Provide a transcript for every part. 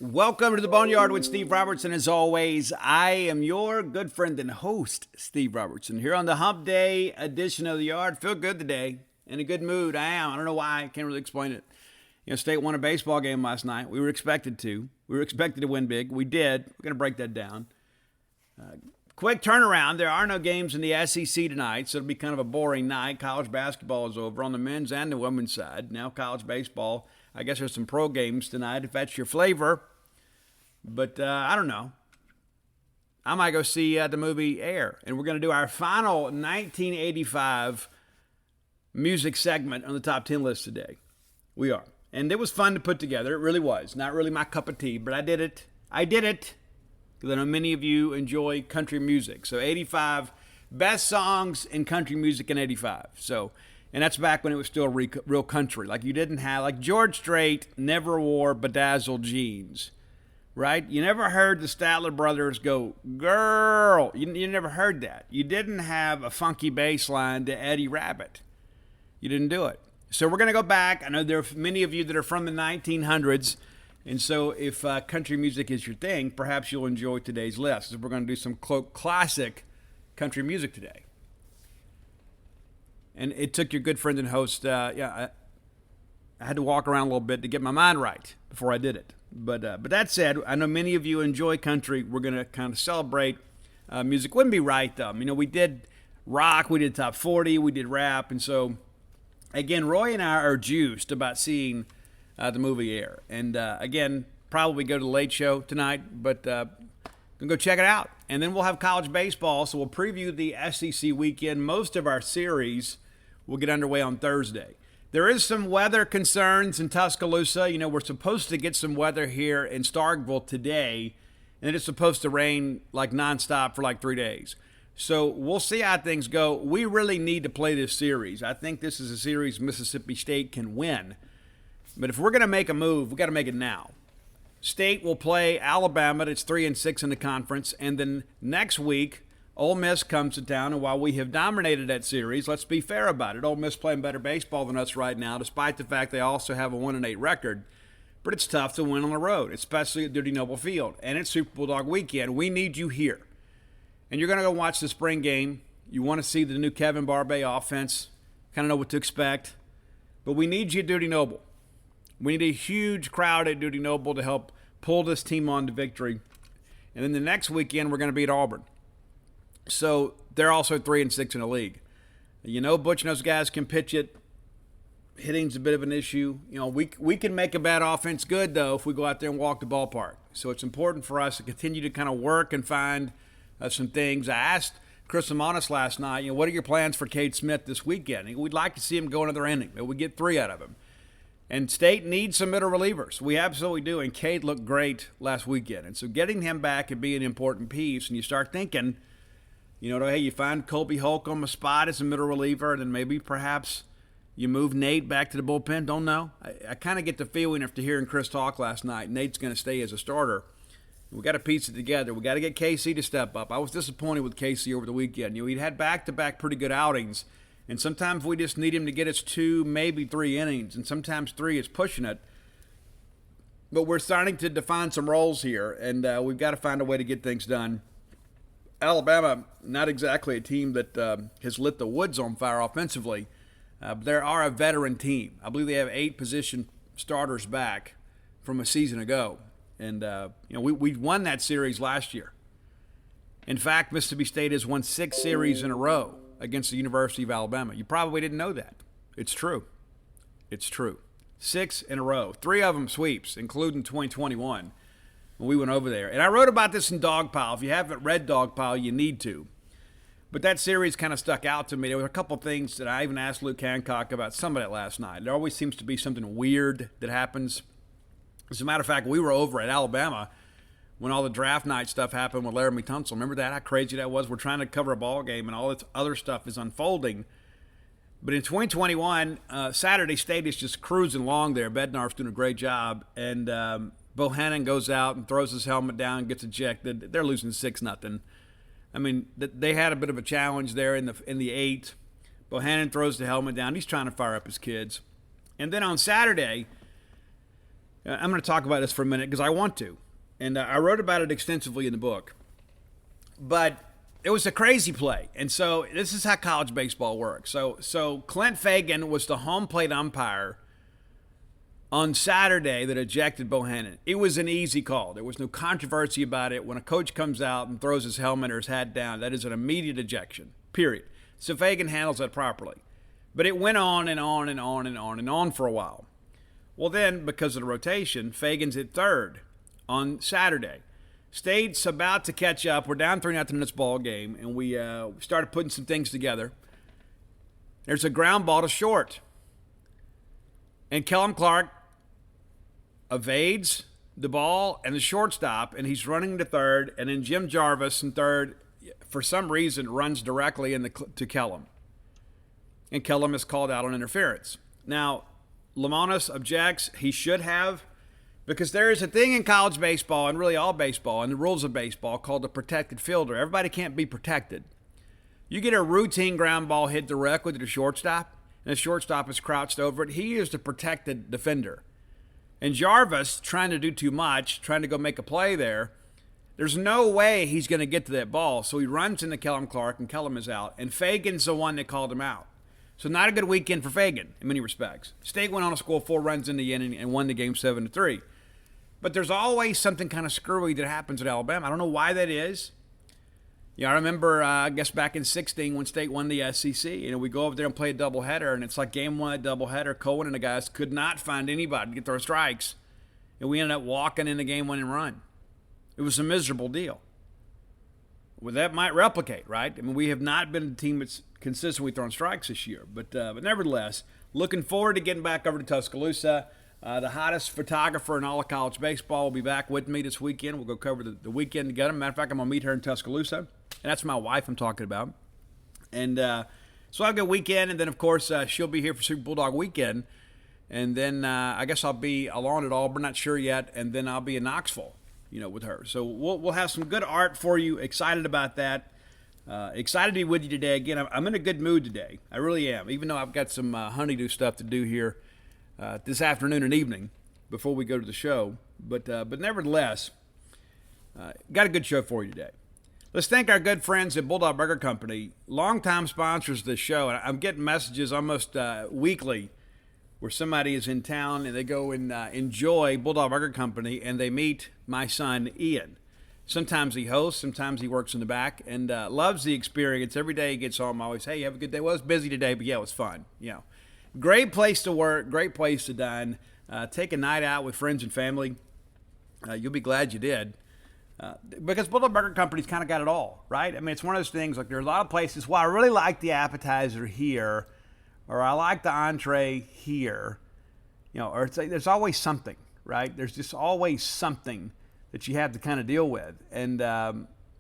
Welcome to the Boneyard with Steve Robertson. As always, I am your good friend and host, Steve Robertson, here on the Hump Day edition of the Yard. Feel good today, in a good mood. I am. I don't know why. I can't really explain it. State won a baseball game last night. We were expected to. We were expected to win big. We did. We're going to break that down. Quick turnaround. There are no games in the SEC tonight, so it'll be kind of a boring night. College basketball is over on the men's and the women's side. Now college baseball. I guess there's some pro games tonight if that's your flavor. But I don't know. I might go see the movie Air. And we're going to do our final 1985 music segment on the top 10 list today. We are. And it was fun to put together. It really was. Not really my cup of tea, but I did it. Because I know many of you enjoy country music. So 85 best songs in country music in 85. And that's back when it was still real country. Like you didn't have, like George Strait never wore bedazzled jeans. Right? You never heard the Statler brothers go, girl. You never heard that. You didn't have a funky bass line to Eddie Rabbit. You didn't do it. So we're going to go back. I know there are many of you that are from the 1900s. And so if country music is your thing, perhaps you'll enjoy today's list. We're going to do some classic country music today. And it took your good friend and host, I had to walk around a little bit to get my mind right before I did it. But that said, I know many of you enjoy country. We're going to kind of celebrate music. Wouldn't be right, though. We did rock, we did top 40, we did rap. And so, again, Roy and I are juiced about seeing the movie Air. And, again, probably go to the Late Show tonight, but go check it out. And then we'll have college baseball, so we'll preview the SEC weekend. Most of our series will get underway on Thursday. There is some weather concerns in Tuscaloosa. We're supposed to get some weather here in Starkville today, and it's supposed to rain like nonstop for like 3 days. So we'll see how things go. We really need to play this series. I think this is a series Mississippi State can win. But if we're going to make a move, we've got to make it now. State will play Alabama. It's 3-6 in the conference. And then next week, Ole Miss comes to town, and while we have dominated that series, let's be fair about it. Ole Miss playing better baseball than us right now, despite the fact they also have a 1-8 record. But it's tough to win on the road, especially at Duty Noble Field. And it's Super Bulldog weekend. We need you here. And you're going to go watch the spring game. You want to see the new Kevin Barbay offense, kind of know what to expect. But we need you at Duty Noble. We need a huge crowd at Duty Noble to help pull this team on to victory. And then the next weekend, we're going to be at Auburn. So they're also 3-6 in the league. Butch and those guys can pitch it. Hitting's a bit of an issue. We can make a bad offense good, though, if we go out there and walk the ballpark. So it's important for us to continue to kind of work and find some things. I asked Chris Amanis last night, what are your plans for Cade Smith this weekend? We'd like to see him go another inning. Maybe we get 3 out of him. And State needs some middle relievers. We absolutely do. And Cade looked great last weekend. And so getting him back could be an important piece. And you start thinking, hey, you find Colby Holcomb a spot as a middle reliever, and then maybe perhaps you move Nate back to the bullpen. Don't know. I kind of get the feeling after hearing Chris talk last night, Nate's going to stay as a starter. We got to piece it together. We got to get Casey to step up. I was disappointed with Casey over the weekend. He'd had back-to-back pretty good outings, and sometimes we just need him to get us 2, maybe 3 innings, and sometimes 3 is pushing it. But we're starting to define some roles here, and we've got to find a way to get things done. Alabama, not exactly a team that has lit the woods on fire offensively. They are a veteran team. I believe they have 8 position starters back from a season ago. And, we won that series last year. In fact, Mississippi State has won 6 series in a row against the University of Alabama. You probably didn't know that. It's true. 6 in a row. 3 of them sweeps, including 2021. When we went over there. And I wrote about this in Dogpile. If you haven't read Dogpile, you need to. But that series kind of stuck out to me. There were a couple of things that I even asked Luke Hancock about some of it last night. There always seems to be something weird that happens. As a matter of fact, we were over at Alabama when all the draft night stuff happened with Laramie Tunsil. Remember that? How crazy that was? We're trying to cover a ball game and all this other stuff is unfolding. But in 2021, Saturday State is just cruising along there. Bednarf's doing a great job. And Bohannon goes out and throws his helmet down and gets ejected. They're losing 6-0. They had a bit of a challenge there in the 8th. Bohannon throws the helmet down. He's trying to fire up his kids. And then on Saturday, I'm going to talk about this for a minute because I want to. And I wrote about it extensively in the book. But it was a crazy play. And so this is how college baseball works. So Clint Fagan was the home plate umpire on Saturday that ejected Bohannon. It was an easy call. There was no controversy about it. When a coach comes out and throws his helmet or his hat down, that is an immediate ejection, period. So Fagan handles that properly. But it went on and on and on and on and on for a while. Well, then, because of the rotation, Fagan's at third on Saturday. State's about to catch up. We're down 3-0 in this ball game, and we started putting some things together. There's a ground ball to short. And Kellum Clark evades the ball and the shortstop, and he's running to third, and then Jim Jarvis in third, for some reason, runs directly to Kellum. And Kellum is called out on interference. Now, Lemonis objects. He should have, because there is a thing in college baseball, and really all baseball, and the rules of baseball, called the protected fielder. Everybody can't be protected. You get a routine ground ball hit directly to the shortstop, and the shortstop is crouched over it. He is the protected defender. And Jarvis, trying to do too much, trying to go make a play there, there's no way he's going to get to that ball. So he runs into Kellum Clark, and Kellum is out. And Fagan's the one that called him out. So not a good weekend for Fagan in many respects. State went on to score 4 runs in the inning and won the game 7-3. But there's always something kind of screwy that happens at Alabama. I don't know why that is. I remember, I guess back in 16 when State won the SEC. We go over there and play a doubleheader, and it's like game 1 of doubleheader. Cohen and the guys could not find anybody to get their strikes. And we ended up walking in the game-winning run. It was a miserable deal. Well, that might replicate, right? I mean, we have not been a team that's consistently throwing strikes this year. But nevertheless, looking forward to getting back over to Tuscaloosa. The hottest photographer in all of college baseball will be back with me this weekend. We'll go cover the weekend together. Matter of fact, I'm going to meet her in Tuscaloosa. And that's my wife I'm talking about. And so I'll have a good weekend. And then, of course, she'll be here for Super Bulldog weekend. And then I guess I'll be alone at Auburn, not sure yet. And then I'll be in Knoxville, with her. So we'll have some good art for you. Excited about that. Excited to be with you today. Again, I'm in a good mood today. I really am, even though I've got some honeydew stuff to do here this afternoon and evening before we go to the show. But nevertheless, got a good show for you today. Let's thank our good friends at Bulldog Burger Company, longtime sponsors of this show. And I'm getting messages almost weekly where somebody is in town and they go and enjoy Bulldog Burger Company and they meet my son, Ian. Sometimes he hosts, sometimes he works in the back, and loves the experience. Every day he gets home, I always, hey, have a good day. Well, it was busy today, but yeah, it was fun. Great place to work, great place to dine. Take a night out with friends and family. You'll be glad you did. Because Bulldog Burger Company's kind of got it all, right? I mean, it's one of those things, like there's a lot of places, well, I really like the appetizer here, or I like the entree here, or it's like, there's always something, right? There's just always something that you have to kind of deal with. And,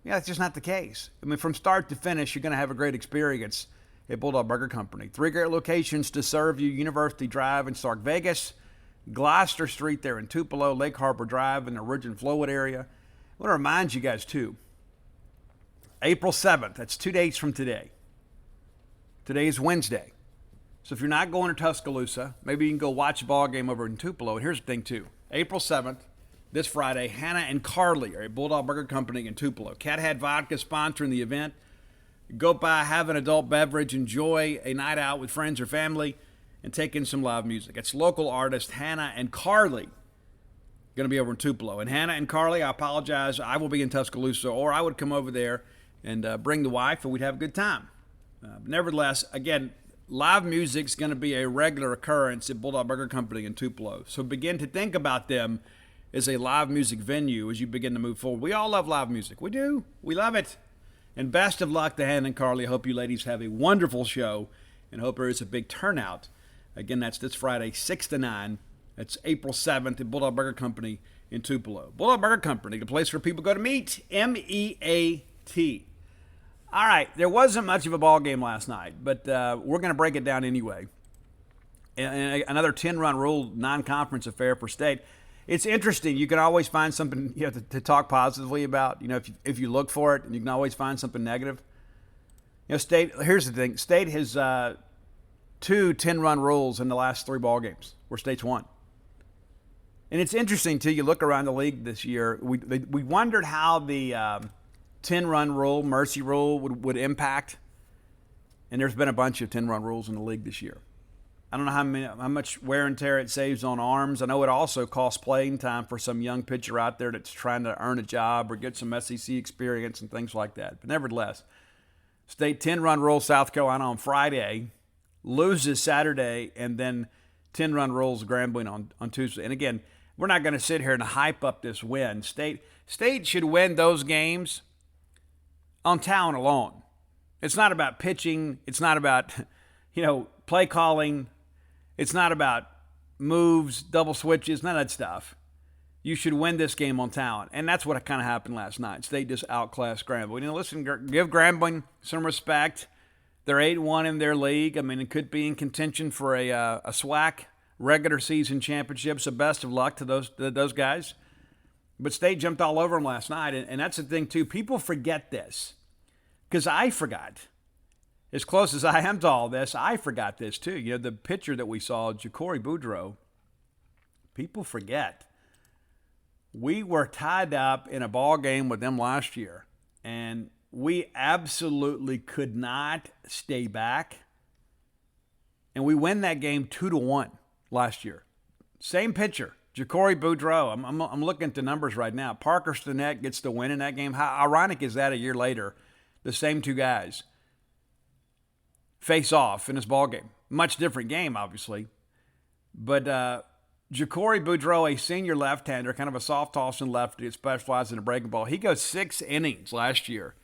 it's just not the case. I mean, from start to finish, you're going to have a great experience at Bulldog Burger Company. 3 great locations to serve you: University Drive in Stark Vegas, Gloucester Street there in Tupelo, Lake Harbor Drive in the Ridge and Flowwood area. I want to remind you guys, too, April 7th, that's 2 days from today. Today is Wednesday. So if you're not going to Tuscaloosa, maybe you can go watch a ball game over in Tupelo. And here's the thing, too. April 7th, this Friday, Hannah and Carly are at Bulldog Burger Company in Tupelo. Cat Hat Vodka sponsoring the event. Go by, have an adult beverage, enjoy a night out with friends or family, and take in some live music. It's local artist Hannah and Carly going to be over in Tupelo. And Hannah and Carly, I apologize, I will be in Tuscaloosa, or I would come over there and bring the wife, and we'd have a good time. Nevertheless, again, live music's going to be a regular occurrence at Bulldog Burger Company in Tupelo. So begin to think about them as a live music venue as you begin to move forward. We all love live music. We do. We love it. And best of luck to Hannah and Carly. I hope you ladies have a wonderful show and hope there is a big turnout. Again, that's this Friday, 6 to 9. That's April 7th at Bulldog Burger Company in Tupelo. Bulldog Burger Company, the place where people go to meet. M-E-A-T. All right, there wasn't much of a ball game last night, but we're going to break it down anyway. And another 10-run rule non-conference affair for State. It's interesting. You can always find something to talk positively about. If you look for it, and you can always find something negative. State. Here's the thing: State has 2 10-run rules in the last 3 ball games where State's won. And it's interesting, too, you look around the league this year, we wondered how the 10-run rule, mercy rule, would impact. And there's been a bunch of 10-run rules in the league this year. I don't know how much wear and tear it saves on arms. I know it also costs playing time for some young pitcher out there that's trying to earn a job or get some SEC experience and things like that. But nevertheless, State 10-run rule, South Carolina on Friday, loses Saturday, and then 10-run rules Grambling on Tuesday. And again, we're not going to sit here and hype up this win. State should win those games on talent alone. It's not about pitching. It's not about, play calling. It's not about moves, double switches, none of that stuff. You should win this game on talent. And that's what kind of happened last night. State just outclassed Grambling. Listen, give Grambling some respect. They're 8-1 in their league. I mean, it could be in contention for a SWAC regular season championship. So best of luck to those guys. But State jumped all over them last night. And that's the thing, too. People forget this. Because I forgot. As close as I am to all this, I forgot this too. The pitcher that we saw, Ja'Cory Boudreaux, people forget. We were tied up in a ball game with them last year, and we absolutely could not stay back. And we win that game 2-1 last year. Same pitcher, Ja'Cory Boudreaux. I'm looking at the numbers right now. Parker Stinnett gets the win in that game. How ironic is that a year later? The same two guys face off in this ball game. Much different game, obviously. But Ja'Cory Boudreaux, a senior left-hander, kind of a soft-tossing lefty that specializes in a breaking ball. He goes 6 innings last year.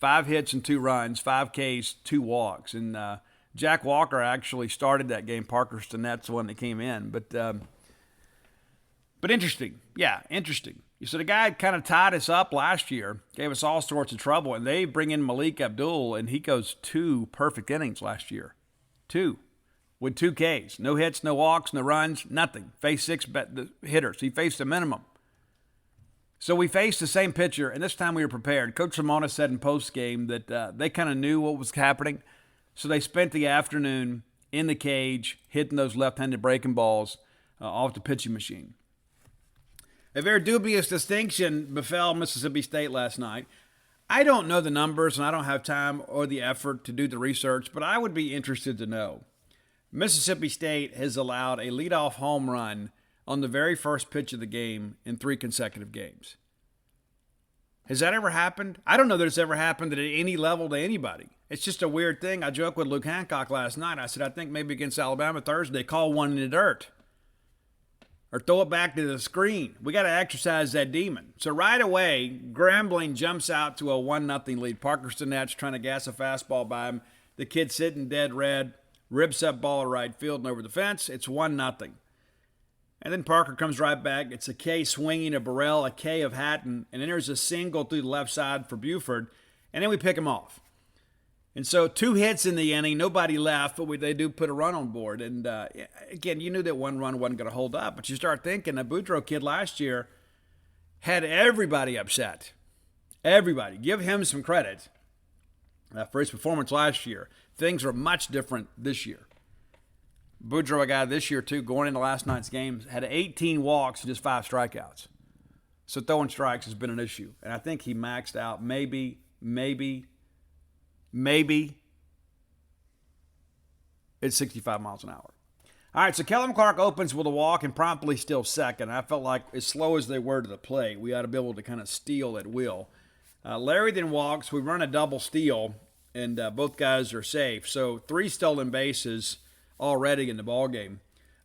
5 hits and 2 runs, 5 Ks, 2 walks. And Jack Walker actually started that game. Parker Stinnett's the one that came in. But interesting. Yeah, interesting. So the guy kind of tied us up last year, gave us all sorts of trouble, and they bring in Malik Abdul, and he goes 2 perfect innings last year. 2. With 2 Ks. No hits, no walks, no runs, nothing. Faced 6 hitters. He faced a minimum. So we faced the same pitcher, and this time we were prepared. Coach Simona said in postgame that they kind of knew what was happening, so they spent the afternoon in the cage hitting those left-handed breaking balls off the pitching machine. A very dubious distinction befell Mississippi State last night. I don't know the numbers, and I don't have time or the effort to do the research, but I would be interested to know. Mississippi State has allowed a leadoff home run on the very first pitch of the game in 3 consecutive games. Has that ever happened? I don't know that it's ever happened at any level to anybody. It's just a weird thing. I joked with Luke Hancock last night. I said, I think maybe against Alabama Thursday, call one in the dirt. Or throw it back to the screen. We got to exercise that demon. So right away, Grambling jumps out to a 1-0 lead. Parker Stinnett's trying to gas a fastball by him. The kid sitting dead red, ribs up ball to right field and over the fence. It's 1-0. And then Parker comes right back. It's a K swinging of Burrell, a K of Hatton, and then there's a single through the left side for Buford, and then we pick him off. And so 2 hits in the inning, nobody left, but they do put a run on board. And again, you knew that 1 run wasn't going to hold up, but you start thinking the Boudreaux kid last year had everybody upset. Everybody. Give him some credit for his performance last year. Things are much different this year. Boudreaux, a guy this year, too, going into last night's games, had 18 walks and just 5 strikeouts. So throwing strikes has been an issue. And I think he maxed out maybe it's 65 miles an hour. All right, so Kellum Clark opens with a walk and promptly steals second. I felt like as slow as they were to the plate, we ought to be able to kind of steal at will. Larry then walks. We run a double steal, and both guys are safe. So 3 stolen bases already in the ballgame.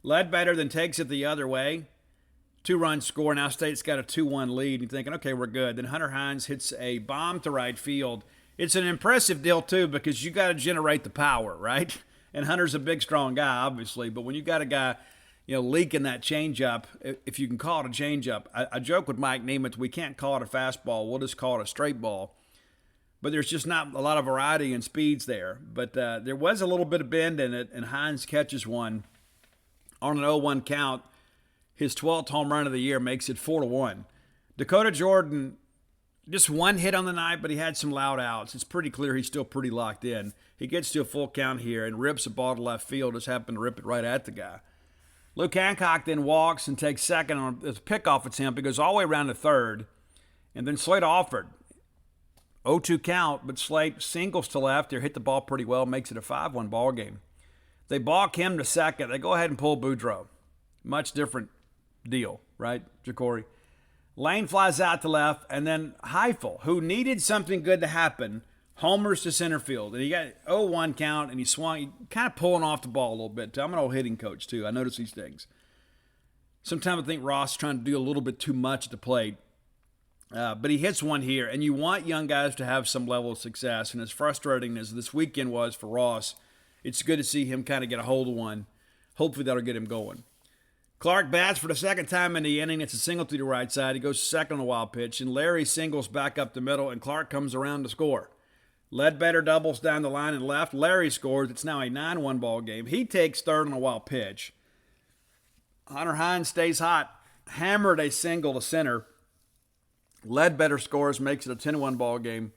Ledbetter then takes it the other way. 2-run score. Now State's got a 2-1 lead. You're thinking, okay, we're good. Then Hunter Hines hits a bomb to right field. It's an impressive deal, too, because you got to generate the power, right? And Hunter's a big, strong guy, obviously. But when you got a guy, leaking that changeup, if you can call it a changeup, I joke with Mike Nemeth, we can't call it a fastball. We'll just call it a straight ball. But there's just not a lot of variety and speeds there. But there was a little bit of bend in it, and Hines catches one on an 0-1 count. His 12th home run of the year makes it 4-1. Dakota Jordan, just 1 hit on the night, but he had some loud outs. It's pretty clear he's still pretty locked in. He gets to a full count here and rips a ball to left field, just happened to rip it right at the guy. Luke Hancock then walks and takes second on a pickoff attempt. He goes all the way around to third. And then Slate Alford, 0-2 count, but Slate singles to left. They hit the ball pretty well, makes it a 5-1 ball game. They balk him to second. They go ahead and pull Boudreaux. Much different deal, right, Jacory? Lane flies out to left, and then Heifel, who needed something good to happen, homers to center field. And he got 0-1 count, and he swung, kind of pulling off the ball a little bit, too. I'm an old hitting coach, too. I notice these things. Sometimes I think Ross is trying to do a little bit too much at the plate. But he hits one here, and you want young guys to have some level of success. And as frustrating as this weekend was for Ross, it's good to see him kind of get a hold of one. Hopefully that'll get him going. Clark bats for the second time in the inning. It's a single to the right side. He goes second on a wild pitch, and Larry singles back up the middle, and Clark comes around to score. Ledbetter doubles down the line and left. Larry scores. It's now a 9-1 ball game. He takes third on a wild pitch. Hunter Hines stays hot. Hammered a single to center. Ledbetter scores, makes it a 10-1 ball game.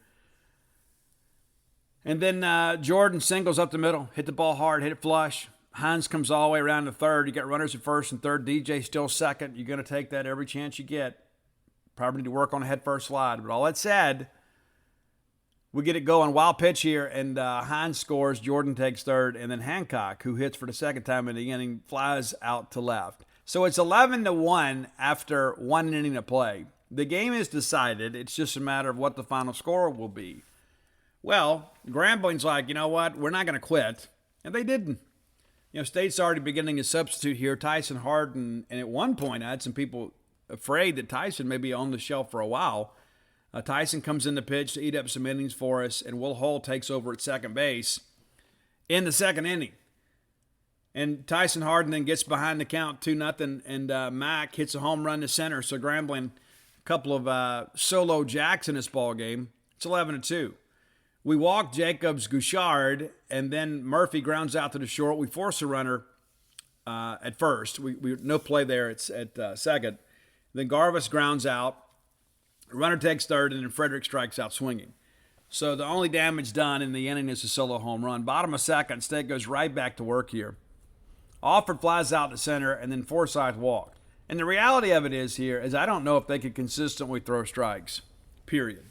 And then Jordan singles up the middle, hit the ball hard, hit it flush. Hines comes all the way around to third. You got runners at first and third. DJ still second. You're going to take that every chance you get. Probably need to work on a head-first slide. But all that said, we get it going. Wild pitch here, and Hines scores. Jordan takes third. And then Hancock, who hits for the second time in the inning, flies out to left. So it's 11-1 after 1 inning of play. The game is decided. It's just a matter of what the final score will be. Well, Grambling's like, you know what? We're not going to quit. And they didn't. You know, State's already beginning to substitute here. Tyson Harden, and at one point I had some people afraid that Tyson may be on the shelf for a while. Tyson comes in the pitch to eat up some innings for us, and Will Hull takes over at second base in the second inning. And Tyson Harden then gets behind the count 2-0, and Mack hits a home run to center. So Grambling, a couple of solo jacks in this ball game. It's 11-2. We walk Jacobs Gouchard, and then Murphy grounds out to the short. We force a runner at first. We no play there. It's at second. Then Garvis grounds out. Runner takes third, and then Frederick strikes out swinging. So the only damage done in the inning is a solo home run. Bottom of second, State goes right back to work here. Alford flies out to center, and then Forsythe walked. And the reality of it is I don't know if they could consistently throw strikes, period.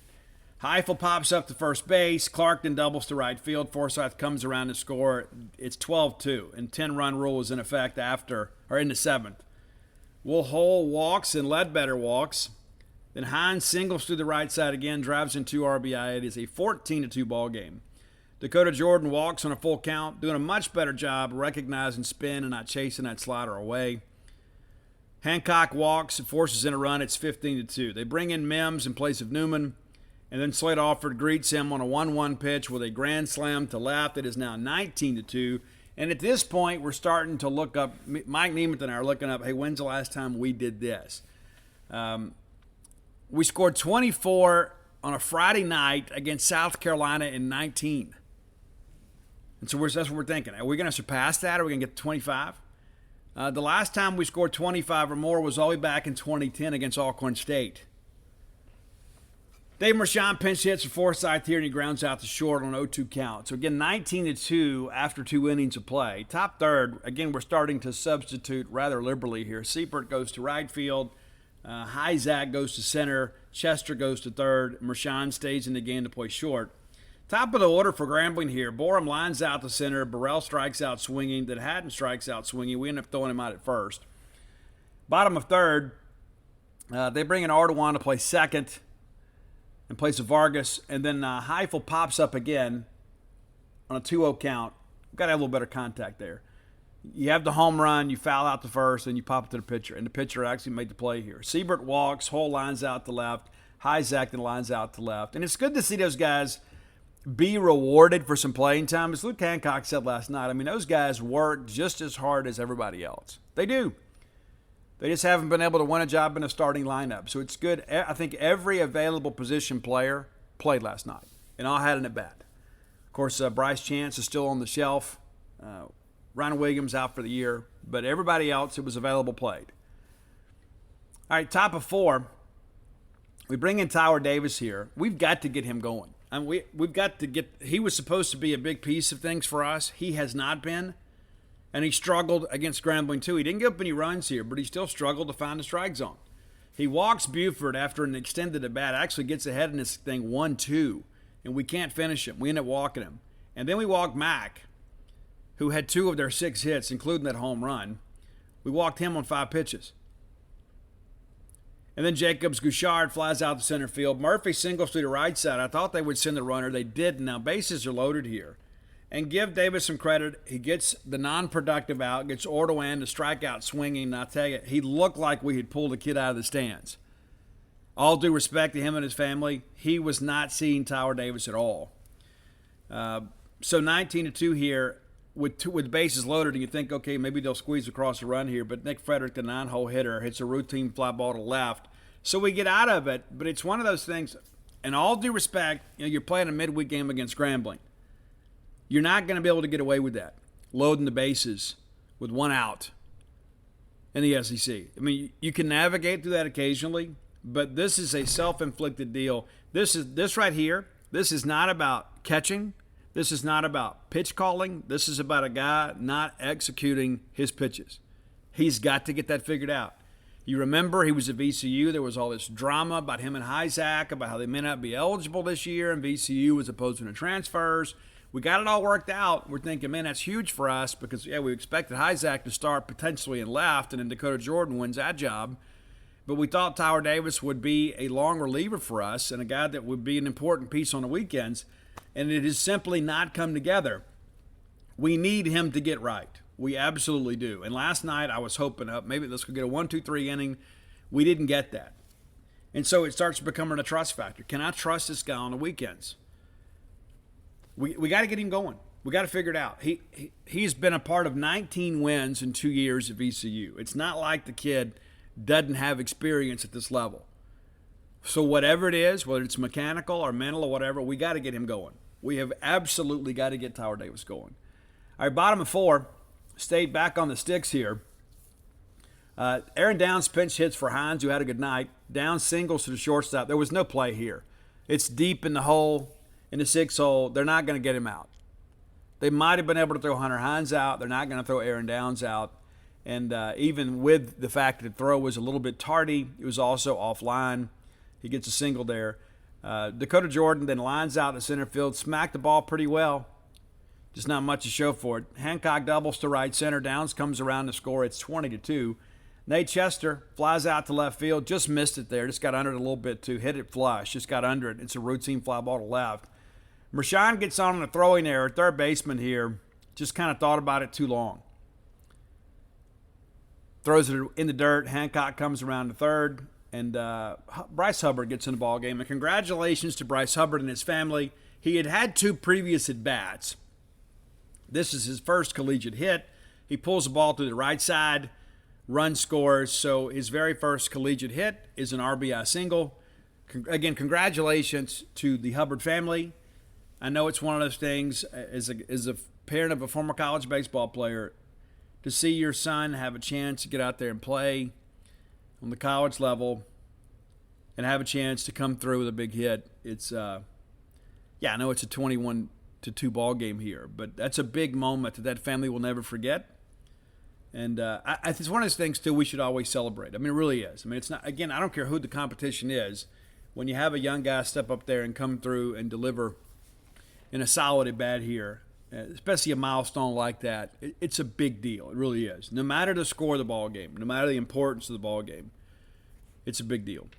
Heifel pops up to first base. Clark then doubles to right field. Forsythe comes around to score. It's 12-2, and 10-run rule is in effect in the seventh. Will Hull walks and Ledbetter walks. Then Hines singles through the right side again, drives in 2 RBI. It is a 14-2 ball game. Dakota Jordan walks on a full count, doing a much better job recognizing spin and not chasing that slider away. Hancock walks and forces in a run. It's 15-2. They bring in Mims in place of Newman. And then Slate Alford greets him on a 1-1 pitch with a grand slam to left. It is now 19-2. And at this point, we're starting to look up. Mike Nemeth and I are looking up, hey, when's the last time we did this? We scored 24 on a Friday night against South Carolina in 19. And so that's what we're thinking. Are we going to surpass that? Are we going to get to 25? The last time we scored 25 or more was all the way back in 2010 against Alcorn State. Dave Mershon pinch hits for Forsythe here, and he grounds out to short on 0-2 count. So again, 19-2 after 2 innings of play. Top third, again, we're starting to substitute rather liberally here. Seibert goes to right field. Hyzak goes to center. Chester goes to third. Mershon stays in the game to play short. Top of the order for Grambling here. Borum lines out to center. Burrell strikes out swinging. Then Hatton strikes out swinging. We end up throwing him out at first. Bottom of third, they bring in Ardoin to play second in place of Vargas, and then Heifel pops up again on a 2-0 count. We've got to have a little better contact there. You have the home run, you foul out the first, and you pop it to the pitcher, and the pitcher actually made the play here. Seibert walks, Hull lines out to left, Hyzak then lines out to left. And it's good to see those guys be rewarded for some playing time. As Luke Hancock said last night, I mean, those guys work just as hard as everybody else. They do. They just haven't been able to win a job in a starting lineup. So it's good. I think every available position player played last night, and all had an at-bat. Of course, Bryce Chance is still on the shelf. Ryan Williams out for the year. But everybody else that was available played. All right, top of 4. We bring in Tyler Davis here. We've got to get him going. I mean, we've got to get – he was supposed to be a big piece of things for us. He has not been. And he struggled against Grambling too. He didn't give up any runs here, but he still struggled to find the strike zone. He walks Buford after an extended at bat, actually gets ahead in this thing 1-2, and we can't finish him. We end up walking him. And then we walk Mack, who had 2 of their 6 hits, including that home run. We walked him on 5 pitches. And then Jacobs Gouchard flies out to center field. Murphy singles to the right side. I thought they would send the runner. They didn't. Now bases are loaded here. And give Davis some credit. He gets the non-productive out, gets Ordoan to strike out swinging. And I tell you, he looked like we had pulled a kid out of the stands. All due respect to him and his family, he was not seeing Tyler Davis at all. So 19-2 here with bases loaded, and you think, okay, maybe they'll squeeze across the run here. But Nick Frederick, the 9-hole hitter, hits a routine fly ball to left. So we get out of it, but it's one of those things, and all due respect, you're playing a midweek game against Grambling. You're not going to be able to get away with that, loading the bases with 1 out in the SEC. I mean, you can navigate through that occasionally, but this is a self-inflicted deal. This right here, this is not about catching. This is not about pitch calling. This is about a guy not executing his pitches. He's got to get that figured out. You remember he was at VCU. There was all this drama about him and Hyzak, about how they may not be eligible this year, and VCU as opposed to the transfers. We got it all worked out. We're thinking, man, that's huge for us because, we expected Hyzak to start potentially in left, and then Dakota Jordan wins that job. But we thought Tyler Davis would be a long reliever for us and a guy that would be an important piece on the weekends, and it has simply not come together. We need him to get right. We absolutely do. And last night I was hoping maybe this could get a 1-2-3 inning. We didn't get that. And so it starts becoming a trust factor. Can I trust this guy on the weekends? We got to get him going. We got to figure it out. He's been a part of 19 wins in 2 years at VCU. It's not like the kid doesn't have experience at this level. So whatever it is, whether it's mechanical or mental or whatever, we got to get him going. We have absolutely got to get Tyler Davis going. All right, bottom of 4, stayed back on the sticks here. Aaron Downs pinch hits for Hines, who had a good night. Downs singles to the shortstop. There was no play here. It's deep in the hole. In the 6 hole, they're not going to get him out. They might have been able to throw Hunter Hines out. They're not going to throw Aaron Downs out. And even with the fact that the throw was a little bit tardy, it was also offline. He gets a single there. Dakota Jordan then lines out in the center field, smacked the ball pretty well. Just not much to show for it. Hancock doubles to right center. Downs comes around to score. It's 20-2. Nate Chester flies out to left field. Just missed it there. Just got under it a little bit too. Hit it flush. Just got under it. It's a routine fly ball to left. Mershon gets on a throwing error. Third baseman here just kind of thought about it too long. Throws it in the dirt. Hancock comes around to third. And Bryce Hubbard gets in the ball game. And congratulations to Bryce Hubbard and his family. He had had 2 previous at-bats. This is his first collegiate hit. He pulls the ball to the right side. Run scores. So his very first collegiate hit is an RBI single. Again, congratulations to the Hubbard family. I know it's one of those things, as a parent of a former college baseball player, to see your son have a chance to get out there and play on the college level and have a chance to come through with a big hit. It's, I know it's a 21-2 ball game here, but that's a big moment that family will never forget. And it's one of those things, too, we should always celebrate. I mean, it really is. I mean, it's not, again, I don't care who the competition is. When you have a young guy step up there and come through and deliver in a solid at bat here, especially a milestone like that, it's a big deal. It really is. No matter the score of the ball game, no matter the importance of the ball game, it's a big deal.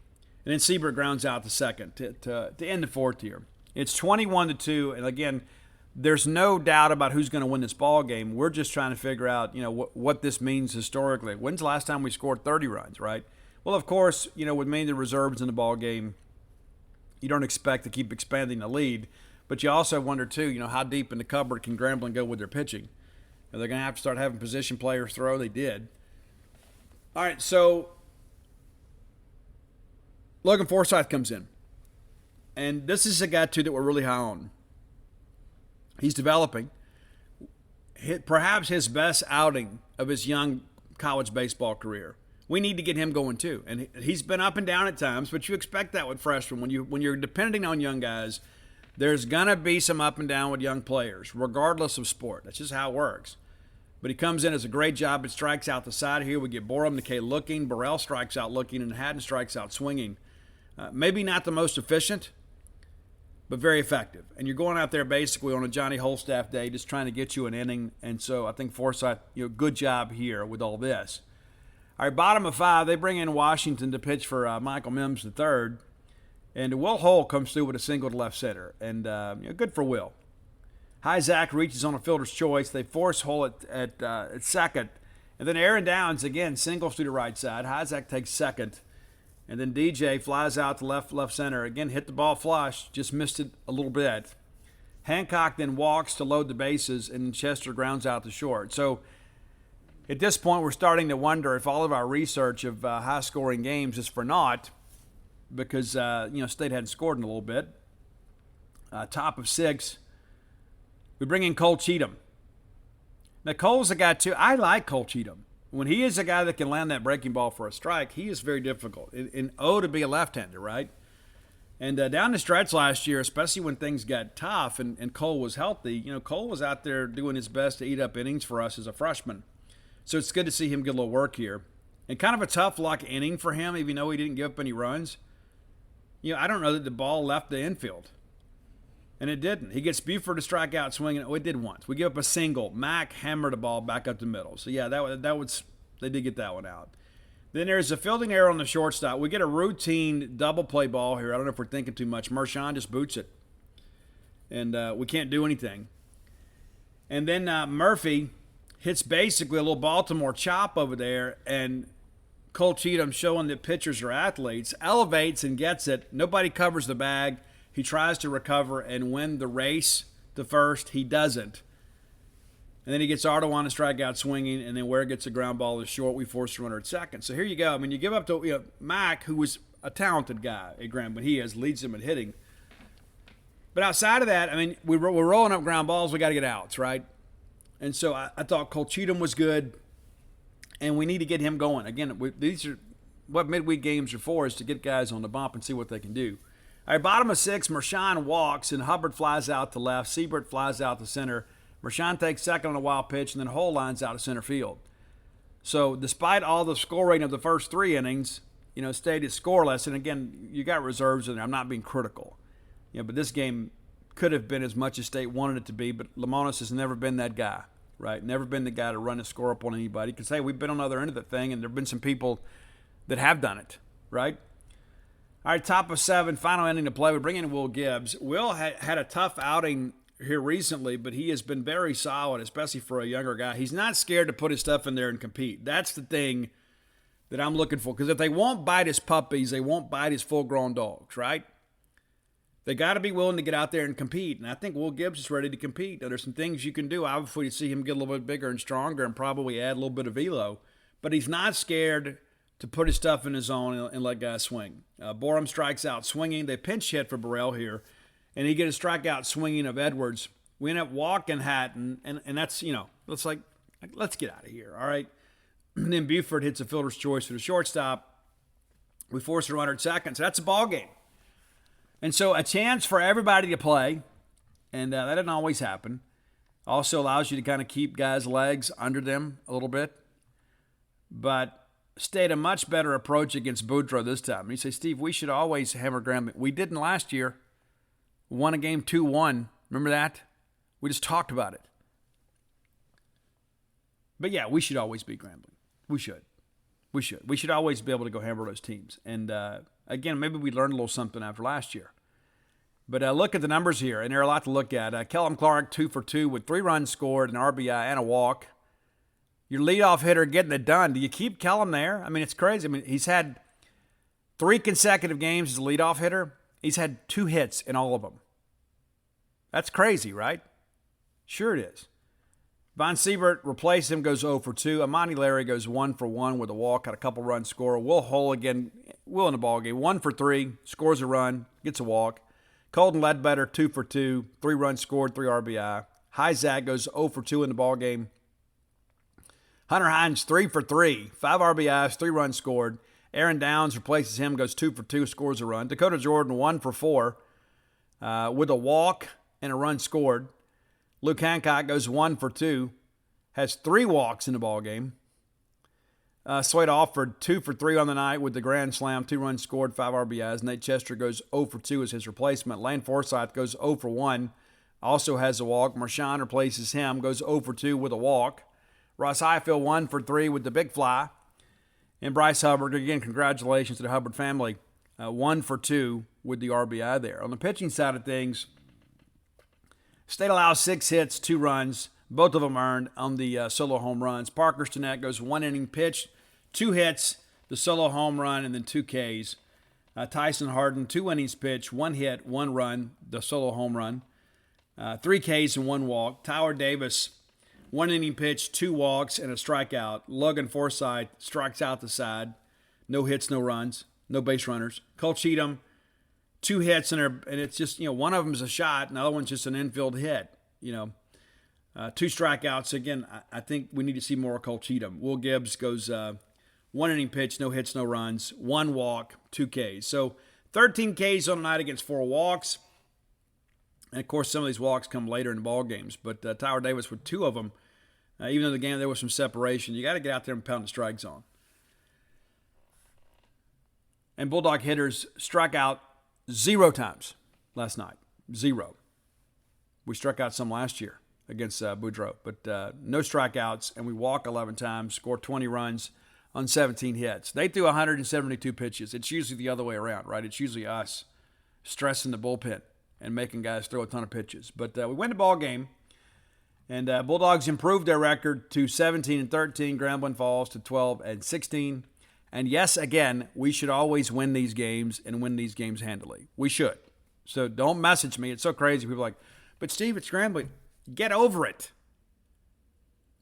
And then Seabrook grounds out the second to end the 4th here. It's 21-2, and again, there's no doubt about who's going to win this ball game. We're just trying to figure out, what this means historically. When's the last time we scored 30 runs, right? Well, of course, with many of the reserves in the ball game, you don't expect to keep expanding the lead. But you also wonder, too, how deep in the cupboard can Grambling go with their pitching? Are they going to have to start having position players throw? They did. All right, so Logan Forsythe comes in. And this is a guy, too, that we're really high on. He's developing. Perhaps his best outing of his young college baseball career. We need to get him going, too. And he's been up and down at times, but you expect that with freshmen. When you're depending on young guys, there's going to be some up and down with young players, regardless of sport. That's just how it works. But he comes in as a great job. It strikes out the side here. We get Borum, McKay looking. Burrell strikes out looking, and Haddon strikes out swinging. Maybe not the most efficient, but very effective. And you're going out there basically on a Johnny Holstaff day just trying to get you an inning. And so I think Forsythe, good job here with all this. All right, bottom of 5, they bring in Washington to pitch for Michael Mims III. And Will Hull comes through with a single to left center. And good for Will. Zach reaches on a fielder's choice. They force Hull at second. And then Aaron Downs, again, singles to the right side. Zach takes second. And then DJ flies out to left center. Again, hit the ball flush, just missed it a little bit. Hancock then walks to load the bases, and Chester grounds out to short. So at this point, we're starting to wonder if all of our research of high-scoring games is for naught because, State hadn't scored in a little bit. Top of 6, we bring in Cole Cheatham. Now, Cole's a guy, too. I like Cole Cheatham. When he is a guy that can land that breaking ball for a strike, he is very difficult. And to be a left-hander, right? And down the stretch last year, especially when things got tough and Cole was healthy, Cole was out there doing his best to eat up innings for us as a freshman. So it's good to see him get a little work here. And kind of a tough luck inning for him, even though he didn't give up any runs. I don't know that the ball left the infield. And it didn't. He gets Buford to strike out swinging. Oh, it did once. We give up a single. Mack hammered the ball back up the middle. So, yeah, they did get that one out. Then there's a fielding error on the shortstop. We get a routine double play ball here. I don't know if we're thinking too much. Mershon just boots it. And we can't do anything. And then Murphy hits basically a little Baltimore chop over there. And Cole Cheatham, showing that pitchers are athletes, elevates and gets it. Nobody covers the bag. He tries to recover and win the race to first. He doesn't. And then he gets Ardoin to strike out swinging, and then Ware gets a ground ball to short. We force a runner at second. So here you go. I mean, you give up to Mack, who was a talented guy at Grambling. He leads them in hitting. But outside of that, I mean, we're rolling up ground balls. We got to get outs, right? And so I thought Cole Cheatham was good, and we need to get him going. Again, these are what midweek games are for, is to get guys on the bump and see what they can do. All right, bottom of 6, Mershon walks, and Hubbard flies out to left. Siebert flies out to center. Mershon takes second on a wild pitch, and then Hull lines out to center field. So despite all the scoring of the first 3 innings, State is scoreless. And again, you got reserves in there. I'm not being critical. But this game could have been as much as State wanted it to be, but Lamonis has never been that guy, right? Never been the guy to run a score up on anybody. Because, hey, we've been on the other end of the thing, and there have been some people that have done it, right? All right, top of 7, final inning to play. We bring in Will Gibbs. Will had a tough outing here recently, but he has been very solid, especially for a younger guy. He's not scared to put his stuff in there and compete. That's the thing that I'm looking for. Because if they won't bite his puppies, they won't bite his full-grown dogs, right? They got to be willing to get out there and compete. And I think Will Gibbs is ready to compete. Now, there's some things you can do. Obviously, to see him get a little bit bigger and stronger and probably add a little bit of velo. But he's not scared to put his stuff in his zone and let guys swing. Borum strikes out swinging. They pinch hit for Burrell here. And he get a strikeout swinging of Edwards. We end up walking Hatton, and that's, let's get out of here, all right? And then Buford hits a fielder's choice for the shortstop. We force a runner at second, so that's a ball game. And so a chance for everybody to play, and that doesn't always happen. Also allows you to kind of keep guys' legs under them a little bit. But State a much better approach against Boudreaux this time. And you say, Steve, we should always hammer Grambling. We didn't last year. Won a game 2-1. Remember that? We just talked about it. But yeah, we should always beat Grambling. We should. We should always be able to go hammer those teams. And again, maybe we learned a little something after last year. But look at the numbers here, and there are a lot to look at. Kellum Clark, 2 for 2 with 3 runs scored, an RBI, and a walk. Your leadoff hitter getting it done. Do you keep Kellum there? I mean, it's crazy. I mean, he's had 3 consecutive games as a leadoff hitter. He's had 2 hits in all of them. That's crazy, right? Sure it is. Von Siebert replaced him, goes 0 for 2. Amani Larry goes 1 for 1 with a walk, got a couple runs scored. Will Hull again, Will in the ball game, 1 for 3, scores a run, gets a walk. Colton Ledbetter, 2 for 2, 3 runs scored, 3 RBI. Zach goes 0 for 2 in the ball game. Hunter Hines, 3 for 3, 5 RBIs, 3 runs scored. Aaron Downs replaces him, goes 2 for 2, scores a run. Dakota Jordan, 1 for 4 with a walk and a run scored. Luke Hancock goes 1 for 2, has 3 walks in the ball game. Slade offered 2 for 3 on the night with the grand slam, 2 runs scored, 5 RBIs. Nate Chester goes 0 for 2 as his replacement. Lane Forsythe goes 0 for 1, also has a walk. Marshawn replaces him, goes 0 for 2 with a walk. Ross Highfield 1 for 3 with the big fly. And Bryce Hubbard, again, congratulations to the Hubbard family, 1 for 2 with the RBI there. On the pitching side of things, State allows 6 hits, 2 runs, both of them earned on the solo home runs. Parker Stinnett goes 1 inning pitched, 2 hits, the solo home run, and then 2 Ks. Tyson Harden, 2 innings pitched, 1 hit, 1 run, the solo home run, 3 Ks and 1 walk. Tyler Davis, 1 inning pitched, 2 walks, and a strikeout. Logan Forsythe strikes out the side, no hits, no runs, no base runners. Cole Cheatham, 2 hits, and it's just, one of them is a shot, and the other one's just an infield hit, 2 strikeouts. Again, I think we need to see more of Cole Cheatham. Will Gibbs goes 1 inning pitch, no hits, no runs, 1 walk, 2 Ks. So 13 Ks on the night against 4 walks. And, of course, some of these walks come later in the ball games. But Tyler Davis with 2 of them, even though the game there was some separation, you got to get out there and pound the strike zone. And Bulldog hitters struck out 0 times last night. 0. We struck out some last year against Boudreaux, but no strikeouts, and we walk 11 times, scored 20 runs on 17 hits. They threw 172 pitches. It's usually the other way around, right? It's usually us stressing the bullpen and making guys throw a ton of pitches. But we win the ball game, and Bulldogs improved their record to 17-13. Grambling falls to 12-16. And yes, again, we should always win these games and win these games handily. We should. So don't message me. It's so crazy. People are like, but Steve, it's Grambling. Get over it.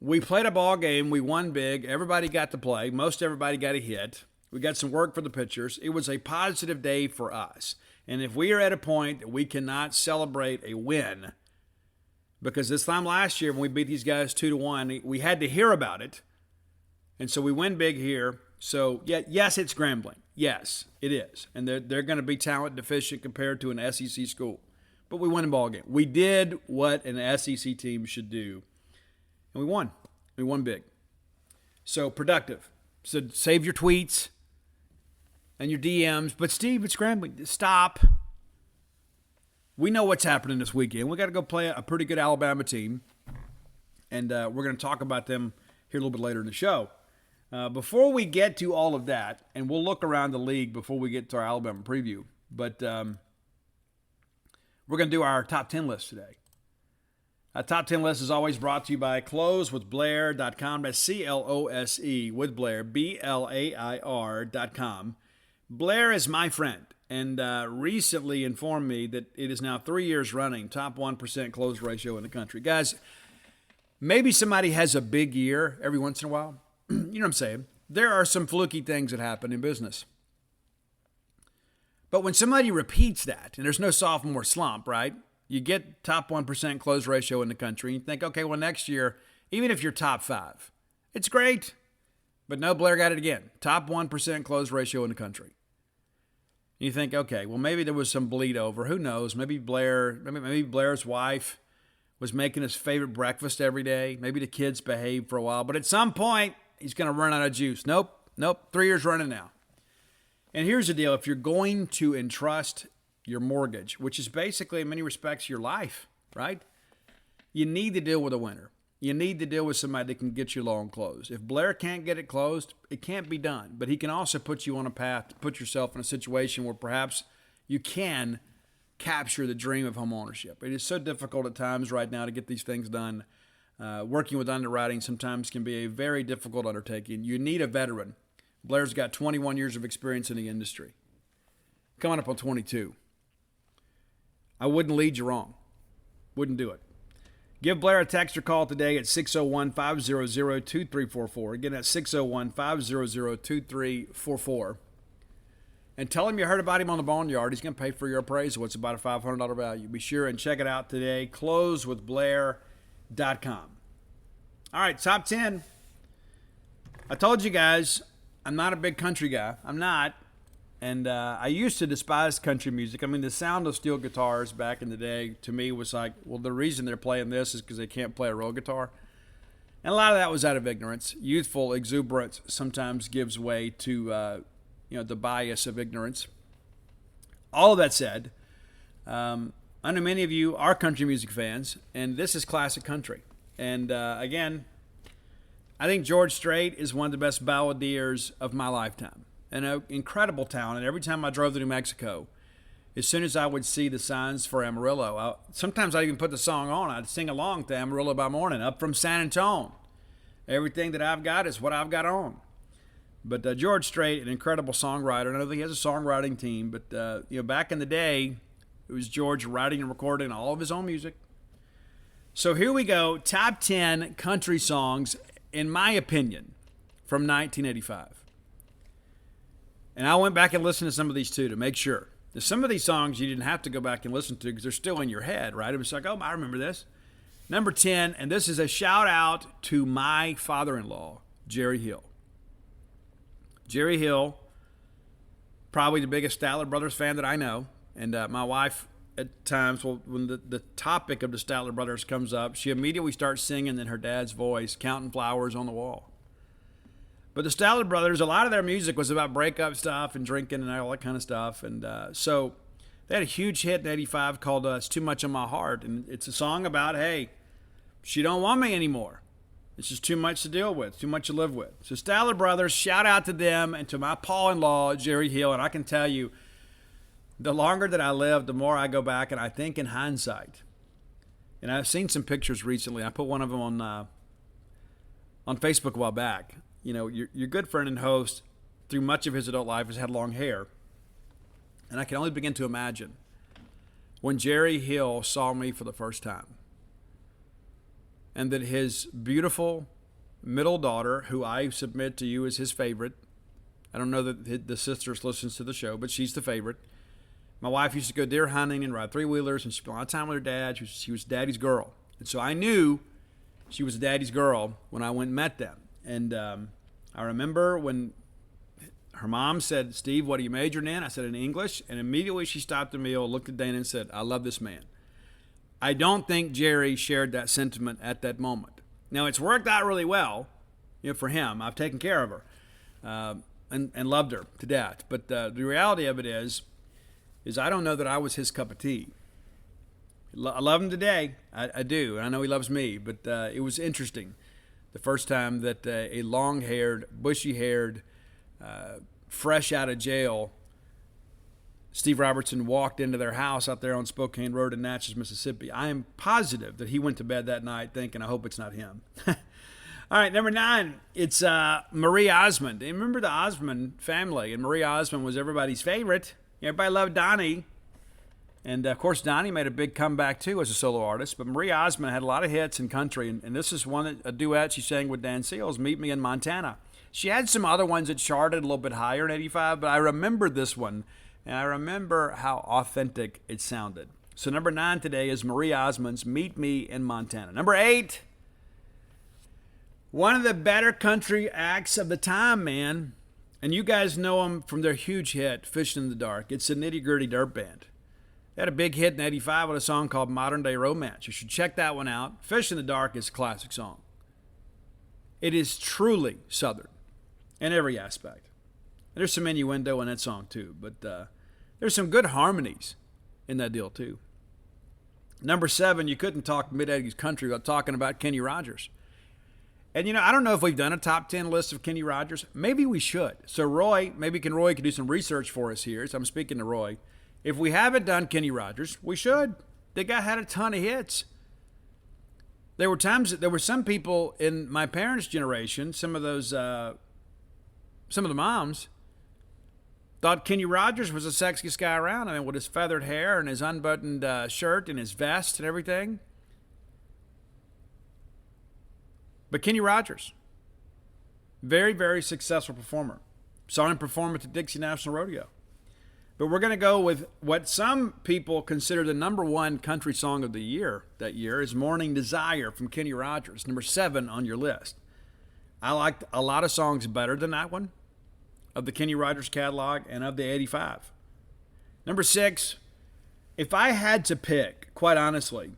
We played a ball game. We won big. Everybody got to play. Most everybody got a hit. We got some work for the pitchers. It was a positive day for us. And if we are at a point that we cannot celebrate a win, because this time last year when we beat these guys 2-1, we had to hear about it. And so we win big here. So, yes, it's Grambling. Yes, it is. And they're going to be talent deficient compared to an SEC school. But we won a ball game. We did what an SEC team should do. And we won. We won big. So, productive. So, save your tweets and your DMs. But, Steve, it's Grambling. Stop. We know what's happening this weekend. We got to go play a pretty good Alabama team. And we're going to talk about them here a little bit later in the show. Before we get to all of that, and we'll look around the league before we get to our Alabama preview, but we're going to do our top 10 list today. Our top 10 list is always brought to you by closewithblair.com. That's C-L-O-S-E with Blair, B-L-A-I-R.com. Blair is my friend, and recently informed me that it is now 3 years running, top 1% close ratio in the country. Guys, maybe somebody has a big year every once in a while. You know what I'm saying? There are some fluky things that happen in business. But when somebody repeats that, and there's no sophomore slump, right? You get top 1% close ratio in the country. And you think, okay, well, next year, even if you're top 5, it's great. But no, Blair got it again. Top 1% close ratio in the country. And you think, okay, well, maybe there was some bleed over. Who knows? Maybe Blair's wife was making his favorite breakfast every day. Maybe the kids behaved for a while. But at some point, he's going to run out of juice. Nope. 3 years running now. And here's the deal. If you're going to entrust your mortgage, which is basically in many respects your life, right? You need to deal with a winner. You need to deal with somebody that can get your loan closed. If Blair can't get it closed, it can't be done. But he can also put you on a path to put yourself in a situation where perhaps you can capture the dream of home ownership. It is so difficult at times right now to get these things done. Working with underwriting sometimes can be a very difficult undertaking. You need a veteran. Blair's got 21 years of experience in the industry. Coming up on 22. I wouldn't lead you wrong. Wouldn't do it. Give Blair a text or call today at 601-500-2344. Again, that's 601-500-2344. And tell him you heard about him on the Boneyard. He's going to pay for your appraisal. It's about a $500 value. Be sure and check it out today. Closewithblair.com. All right, top 10. I told you guys, I'm not a big country guy. I'm not. And I used to despise country music. I mean, the sound of steel guitars back in the day, to me, was like, well, the reason they're playing this is because they can't play a real guitar. And a lot of that was out of ignorance. Youthful exuberance sometimes gives way to, the bias of ignorance. All of that said, I know many of you are country music fans, and this is classic country. And again, I think George Strait is one of the best balladeers of my lifetime. An incredible talent. And every time I drove to New Mexico, as soon as I would see the signs for Amarillo, sometimes I'd even put the song on. I'd sing along to Amarillo by Morning, up from San Antonio. Everything that I've got is what I've got on. But George Strait, an incredible songwriter. I know that he has a songwriting team, but back in the day, it was George writing and recording all of his own music. So here we go, top 10 country songs, in my opinion, from 1985. And I went back and listened to some of these too to make sure. There's some of these songs you didn't have to go back and listen to because they're still in your head, right? It was like, oh, I remember this. Number 10, and this is a shout out to my father-in-law, Jerry Hill. Jerry Hill, probably the biggest Statler Brothers fan that I know. And my wife, at times, when the topic of the Statler Brothers comes up, she immediately starts singing in her dad's voice, Counting Flowers on the Wall. But the Statler Brothers, a lot of their music was about breakup stuff and drinking and all that kind of stuff. And so they had a huge hit in 85 called It's Too Much on My Heart. And it's a song about, hey, she don't want me anymore. It's just too much to deal with, too much to live with. So Statler Brothers, shout out to them and to my pa-in-law, Jerry Hill. And I can tell you, the longer that I live, the more I go back and I think in hindsight. And I've seen some pictures recently. I put one of them on Facebook a while back. Your good friend and host, through much of his adult life, has had long hair. And I can only begin to imagine when Jerry Hill saw me for the first time. And that his beautiful middle daughter, who I submit to you is his favorite. I don't know that the sisters listens to the show, but she's the favorite. My wife used to go deer hunting and ride three-wheelers, and she spent a lot of time with her dad. She was daddy's girl. And so I knew she was daddy's girl when I went and met them. And I remember when her mom said, Steve, what are you majoring in? I said, in English. And immediately she stopped the meal, looked at Dana and said, I love this man. I don't think Jerry shared that sentiment at that moment. Now, it's worked out really well for him. I've taken care of her and loved her to death. But the reality of it is I don't know that I was his cup of tea. I love him today. I do. And I know he loves me. But it was interesting the first time that a long-haired, bushy-haired, fresh out of jail Steve Robertson walked into their house out there on Spokane Road in Natchez, Mississippi. I am positive that he went to bed that night thinking, I hope it's not him. All right, number 9, it's Marie Osmond. And remember the Osmond family, and Marie Osmond was everybody's favorite. Everybody loved Donnie. And, of course, Donnie made a big comeback, too, as a solo artist. But Marie Osmond had a lot of hits in country, and this is a duet she sang with Dan Seals, Meet Me in Montana. She had some other ones that charted a little bit higher in 85, but I remember this one. And I remember how authentic it sounded. So number 9 today is Marie Osmond's Meet Me in Montana. Number 8, one of the better country acts of the time, man. And you guys know them from their huge hit, Fishing in the Dark. It's the Nitty Gritty Dirt Band. They had a big hit in 85 with a song called Modern Day Romance. You should check that one out. Fishing in the Dark is a classic song. It is truly Southern in every aspect. There's some innuendo in that song too, but there's some good harmonies in that deal too. Number 7, you couldn't talk mid-80s country without talking about Kenny Rogers. And I don't know if we've done a top 10 list of Kenny Rogers. Maybe we should. So Roy can do some research for us here. So I'm speaking to Roy. If we haven't done Kenny Rogers, we should. The guy had a ton of hits. There were some people in my parents' generation, some of the moms, thought Kenny Rogers was the sexiest guy around. I mean, with his feathered hair and his unbuttoned shirt and his vest and everything. But Kenny Rogers, very, very successful performer. Saw him perform at the Dixie National Rodeo. But we're going to go with what some people consider the number 1 country song of the year that year is Morning Desire from Kenny Rogers, number 7 on your list. I liked a lot of songs better than that one of the Kenny Rogers catalog and of the 85. Number 6, if I had to pick, quite honestly,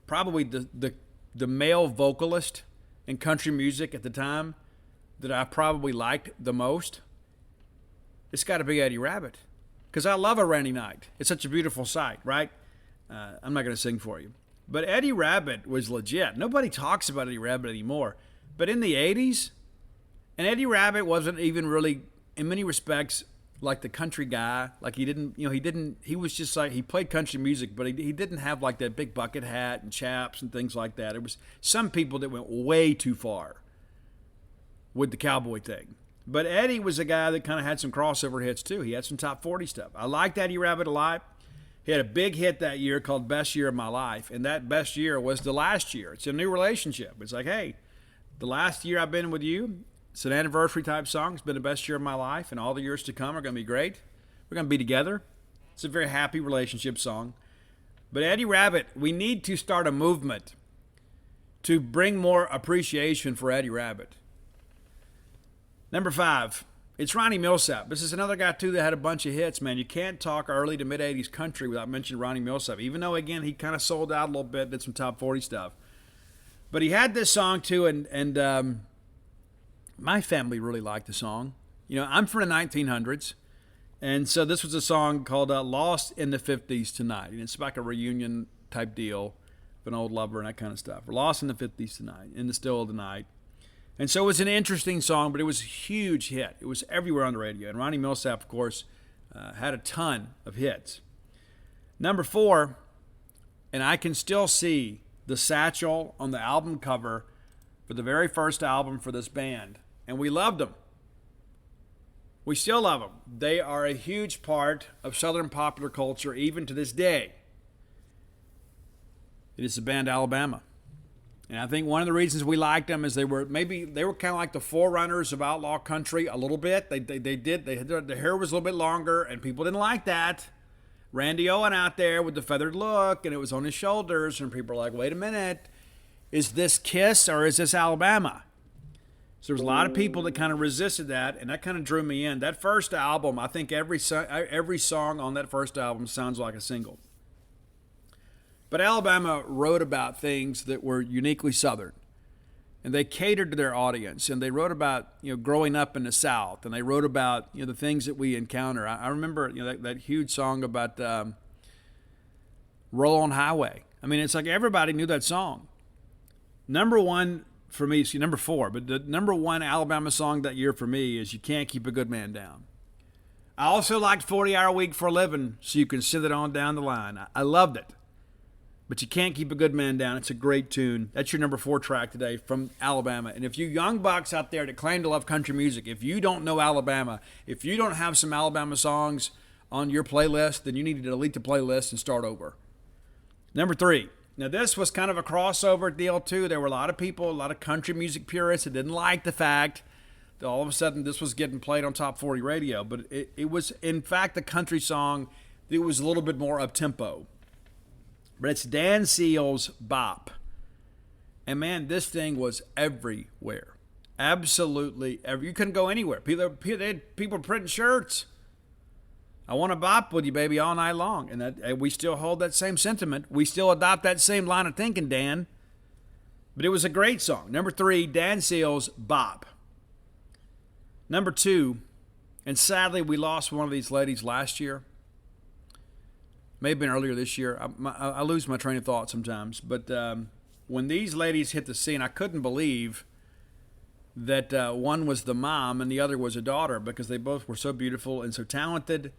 probably the the male vocalist in country music at the time that I probably liked the most, it's got to be Eddie Rabbitt. Because I love a rainy night. It's such a beautiful sight, right? I'm not going to sing for you. But Eddie Rabbitt was legit. Nobody talks about Eddie Rabbitt anymore. But in the 80s, and Eddie Rabbitt wasn't even really, in many respects, like the country guy. Like he was just like, he played country music, but he didn't have like that big bucket hat and chaps and things like that. It was some people that went way too far with the cowboy thing. But Eddie was a guy that kind of had some crossover hits too. He had some top 40 stuff. I liked Eddie Rabbitt a lot. He had a big hit that year called Best Year of My Life. And that best year was the last year. It's a new relationship. It's like, hey, the last year I've been with you, it's an anniversary type song. It's been the best year of my life. And all the years to come are going to be great. We're going to be together. It's a very happy relationship song. But Eddie Rabbitt, we need to start a movement to bring more appreciation for Eddie Rabbitt. Number 5, it's Ronnie Milsap. This is another guy, too, that had a bunch of hits, man. You can't talk early to mid-'80s country without mentioning Ronnie Milsap, even though, again, he kind of sold out a little bit, did some top 40 stuff. But he had this song, too, and my family really liked the song. You know, I'm from the 1900s, and so this was a song called Lost in the 50s Tonight. And it's like a reunion type deal of an old lover and that kind of stuff. We're lost in the 50s tonight, in the still of the night. And so it was an interesting song, but it was a huge hit. It was everywhere on the radio. And Ronnie Milsap, of course, had a ton of hits. Number 4, and I can still see the satchel on the album cover for the very first album for this band. And we loved them. We still love them. They are a huge part of Southern popular culture even to this day. It is the band Alabama. And I think one of the reasons we liked them is they were kind of like the forerunners of outlaw country a little bit. Their hair was a little bit longer, and people didn't like that. Randy Owen out there with the feathered look, and it was on his shoulders, and people were like, wait a minute, is this Kiss or is this Alabama? So there was a lot of people that kind of resisted that, and that kind of drew me in. That first album, I think every song on that first album sounds like a single. But Alabama wrote about things that were uniquely Southern, and they catered to their audience, and they wrote about growing up in the South, and they wrote about the things that we encounter. I remember that huge song about Roll on Highway. I mean, it's like everybody knew that song. Number 1 for me, number 4, but the number 1 Alabama song that year for me is You Can't Keep a Good Man Down. I also liked 40-Hour Week for a Living, so you can send it on down the line. I loved it. But You Can't Keep a Good Man Down. It's a great tune. That's your number 4 track today from Alabama. And if you young bucks out there that claim to love country music, if you don't know Alabama, if you don't have some Alabama songs on your playlist, then you need to delete the playlist and start over. Number 3. Now, this was kind of a crossover deal, too. There were a lot of people, a lot of country music purists that didn't like the fact that all of a sudden this was getting played on Top 40 radio. But it was, in fact, a country song that was a little bit more up-tempo. But it's Dan Seals' Bop. And man, this thing was everywhere. Absolutely everywhere. You couldn't go anywhere. People printing shirts. I want to bop with you, baby, all night long. And we still hold that same sentiment. We still adopt that same line of thinking, Dan. But it was a great song. Number 3, Dan Seals' Bop. Number 2, and sadly we lost one of these ladies last year. May have been earlier this year. I lose my train of thought sometimes. But when these ladies hit the scene, I couldn't believe that one was the mom and the other was a daughter, because they both were so beautiful and so talented.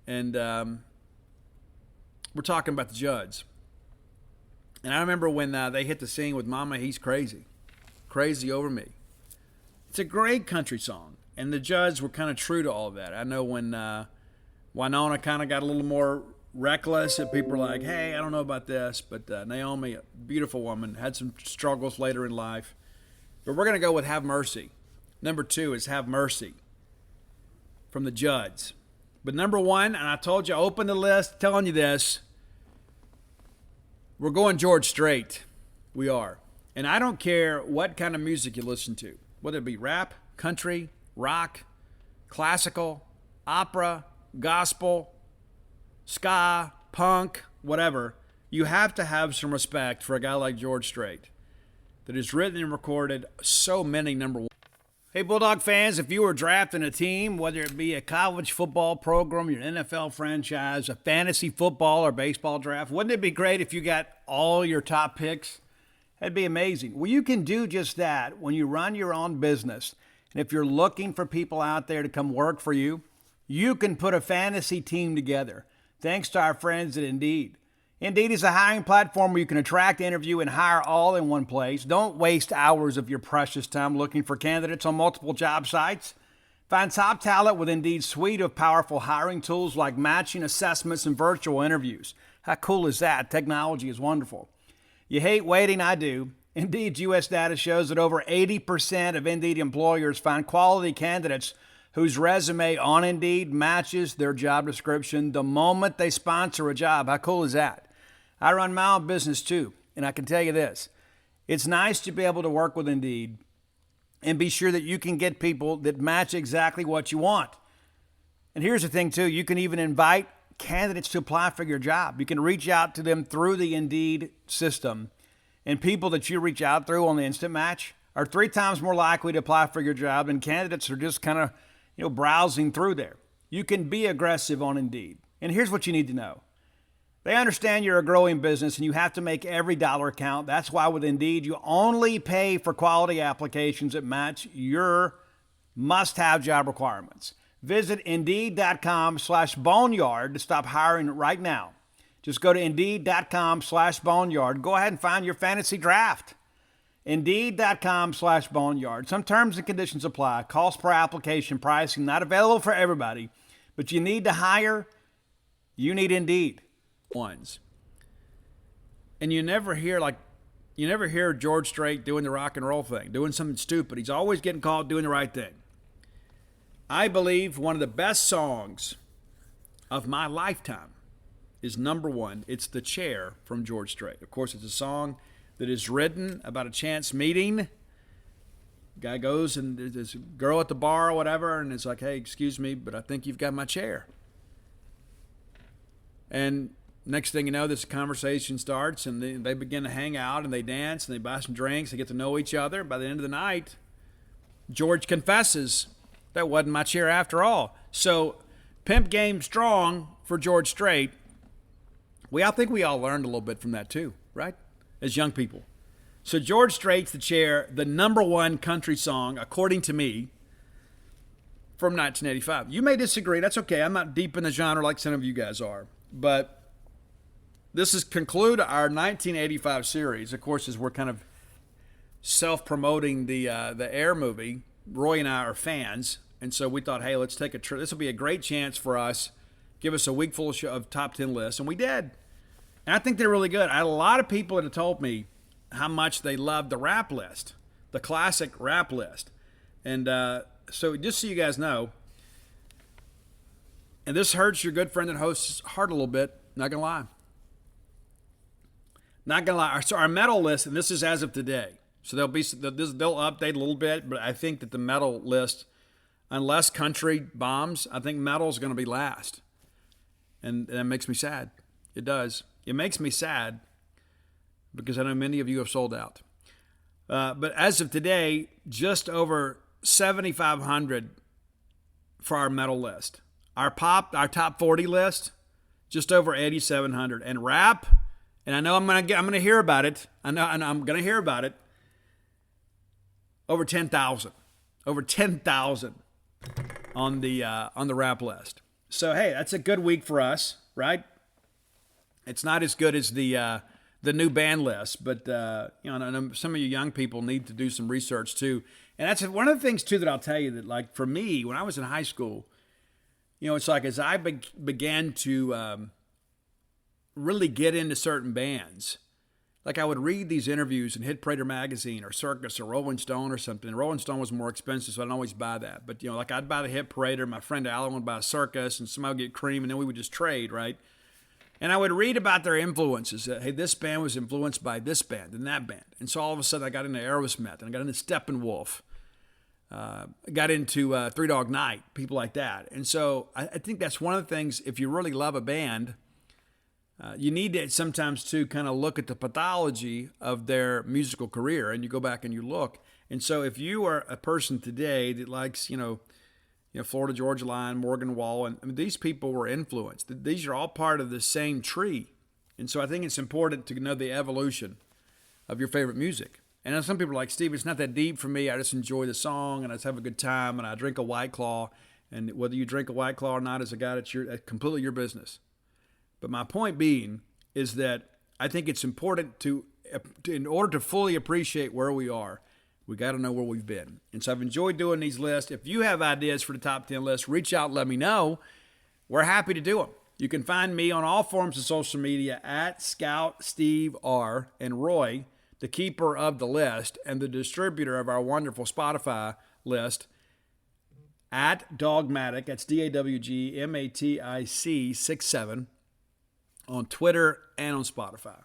And we're talking about the Judds. And I remember when they hit the scene with Mama, He's Crazy. Crazy Over Me. It's a great country song. And the Judds were kind of true to all of that. I know when Winona kind of got a little more reckless, and people were like, hey, I don't know about this. But Naomi, a beautiful woman, had some struggles later in life. But we're going to go with Have Mercy. Number 2 is Have Mercy from the Judds. But number 1, and I told you, I opened the list telling you this, we're going George Strait. We are. And I don't care what kind of music you listen to, whether it be rap, country, rock, classical, opera, gospel, ska, punk, whatever. You have to have some respect for a guy like George Strait. that is written and recorded so many number one. Hey, Bulldog fans, if you were drafting a team, whether it be a college football program, your NFL franchise, a fantasy football or baseball draft, wouldn't it be great if you got all your top picks? That'd be amazing. Well, you can do just that when you run your own business. And if you're looking for people out there to come work for you, you can put a fantasy team together, thanks to our friends at Indeed. Indeed is a hiring platform where you can attract, interview, and hire all in one place. Don't waste hours of your precious time looking for candidates on multiple job sites. Find top talent with Indeed's suite of powerful hiring tools like matching, assessments, and virtual interviews. How cool is that? Technology is wonderful. You hate waiting, I do. Indeed's U.S. data shows that over 80% of Indeed employers find quality candidates whose resume on Indeed matches their job description the moment they sponsor a job. How cool is that? I run my own business too, and I can tell you this. It's nice to be able to work with Indeed and be sure that you can get people that match exactly what you want. And here's the thing too, you can even invite candidates to apply for your job. You can reach out to them through the Indeed system, and people that you reach out through on the Instant Match are 3 times more likely to apply for your job than candidates who are just kind of browsing through there. You can be aggressive on Indeed. And here's what you need to know. They understand you're a growing business and you have to make every dollar count. That's why with Indeed, you only pay for quality applications that match your must-have job requirements. Visit Indeed.com/boneyard to stop hiring right now. Just go to Indeed.com/boneyard. Go ahead and find your fantasy draft. Indeed.com/boneyard. Some terms and conditions apply. Cost per application pricing not available for everybody, but you need to hire, you need Indeed. Ones. And you never hear George Strait doing the rock and roll thing, doing something stupid. He's always getting caught doing the right thing. I believe one of the best songs of my lifetime is number one. It's The Chair from George Strait. Of course, it's a song that is written about a chance meeting. Guy goes and there's this girl at the bar or whatever, and it's like, hey, excuse me, but I think you've got my chair. And next thing you know, this conversation starts, and they begin to hang out, and they dance, and they buy some drinks, they get to know each other. By the end of the night, George confesses, that wasn't my chair after all. So, pimp game strong for George Strait. I think we all learned a little bit from that too, right? As young people. So George Strait's The Chair, the number one country song, according to me, from 1985. You may disagree. That's okay. I'm not deep in the genre like some of you guys are. But this is conclude our 1985 series. Of course, as we're kind of self-promoting the Air movie, Roy and I are fans. And so we thought, hey, let's take a trip. This will be a great chance for us. Give us a week full of top 10 lists. And we did. And I think they're really good. I had a lot of people that have told me how much they loved the rap list, the classic rap list. And so just so you guys know, and this hurts your good friend and host's heart a little bit, not going to lie. Not going to lie. So our metal list, and this is as of today, so they'll update a little bit, but I think that the metal list, unless country bombs, I think metal is going to be last. And that makes me sad. It does. It makes me sad because I know many of you have sold out. But as of today, just over 7,500 for our metal list. Our top 40 list, just over 8,700. And rap, and I know I'm gonna hear about it. I'm gonna hear about it. Over 10,000. Over 10,000 on the rap list. So hey, that's a good week for us, right? It's not as good as the new band list, but I know some of you young people need to do some research too. And that's one of the things too that I'll tell you that, like, for me, when I was in high school, it's like as I began to really get into certain bands, like I would read these interviews in Hit Parader magazine or Circus or Rolling Stone or something. Rolling Stone was more expensive, so I didn't always buy that. But like I'd buy the Hit Parader, my friend Alan would buy a Circus, and somebody would get Cream, and then we would just trade, right? And I would read about their influences. Hey, this band was influenced by this band and that band. And so all of a sudden I got into Aerosmith, and I got into Steppenwolf. Got into Three Dog Night, people like that. And so I think that's one of the things, if you really love a band, you need to sometimes to kind of look at the pathology of their musical career, and you go back and you look. And so if you are a person today that likes, Florida Georgia Line, Morgan Wallen, these people were influenced. These are all part of the same tree. And so I think it's important to know the evolution of your favorite music. And some people are like, Steve, it's not that deep for me. I just enjoy the song and I just have a good time and I drink a White Claw. And whether you drink a White Claw or not as a guy, that's completely your business. But my point being is that I think it's important to in order to fully appreciate where we are, we got to know where we've been. And so I've enjoyed doing these lists. If you have ideas for the top 10 list, reach out and let me know. We're happy to do them. You can find me on all forms of social media at Scout Steve R. and Roy, the keeper of the list and the distributor of our wonderful Spotify list, at Dogmatic, that's DAWGMATIC 67, on Twitter and on Spotify.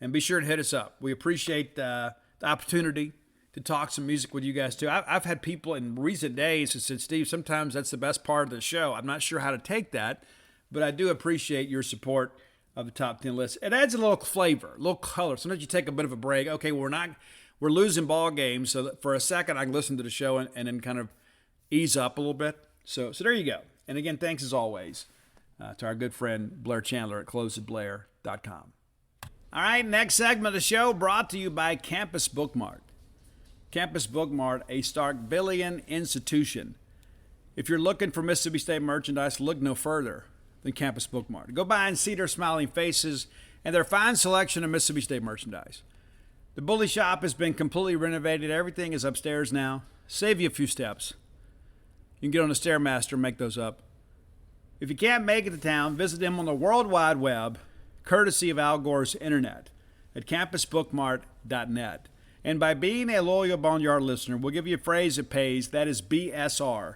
And be sure to hit us up. We appreciate the opportunity to talk some music with you guys too. I've had people in recent days who said, Steve, sometimes that's the best part of the show. I'm not sure how to take that, but I do appreciate your support of the top 10 list. It adds a little flavor, a little color. Sometimes you take a bit of a break. Okay, we're losing ball games, so that for a second I can listen to the show and then kind of ease up a little bit. So there you go. And again, thanks as always to our good friend Blair Chandler at closeatblair.com. All right, next segment of the show brought to you by Campus Bookmart. Campus Bookmart, a Starkvillian institution. If you're looking for Mississippi State merchandise, look no further than Campus Bookmart. Go by and see their smiling faces and their fine selection of Mississippi State merchandise. The Bully Shop has been completely renovated. Everything is upstairs now. Save you a few steps. You can get on the Stairmaster and make those up. If you can't make it to town, visit them on the World Wide Web, courtesy of Al Gore's Internet, at campusbookmart.net. And by being a loyal Boneyard listener, we'll give you a phrase that pays. That is BSR.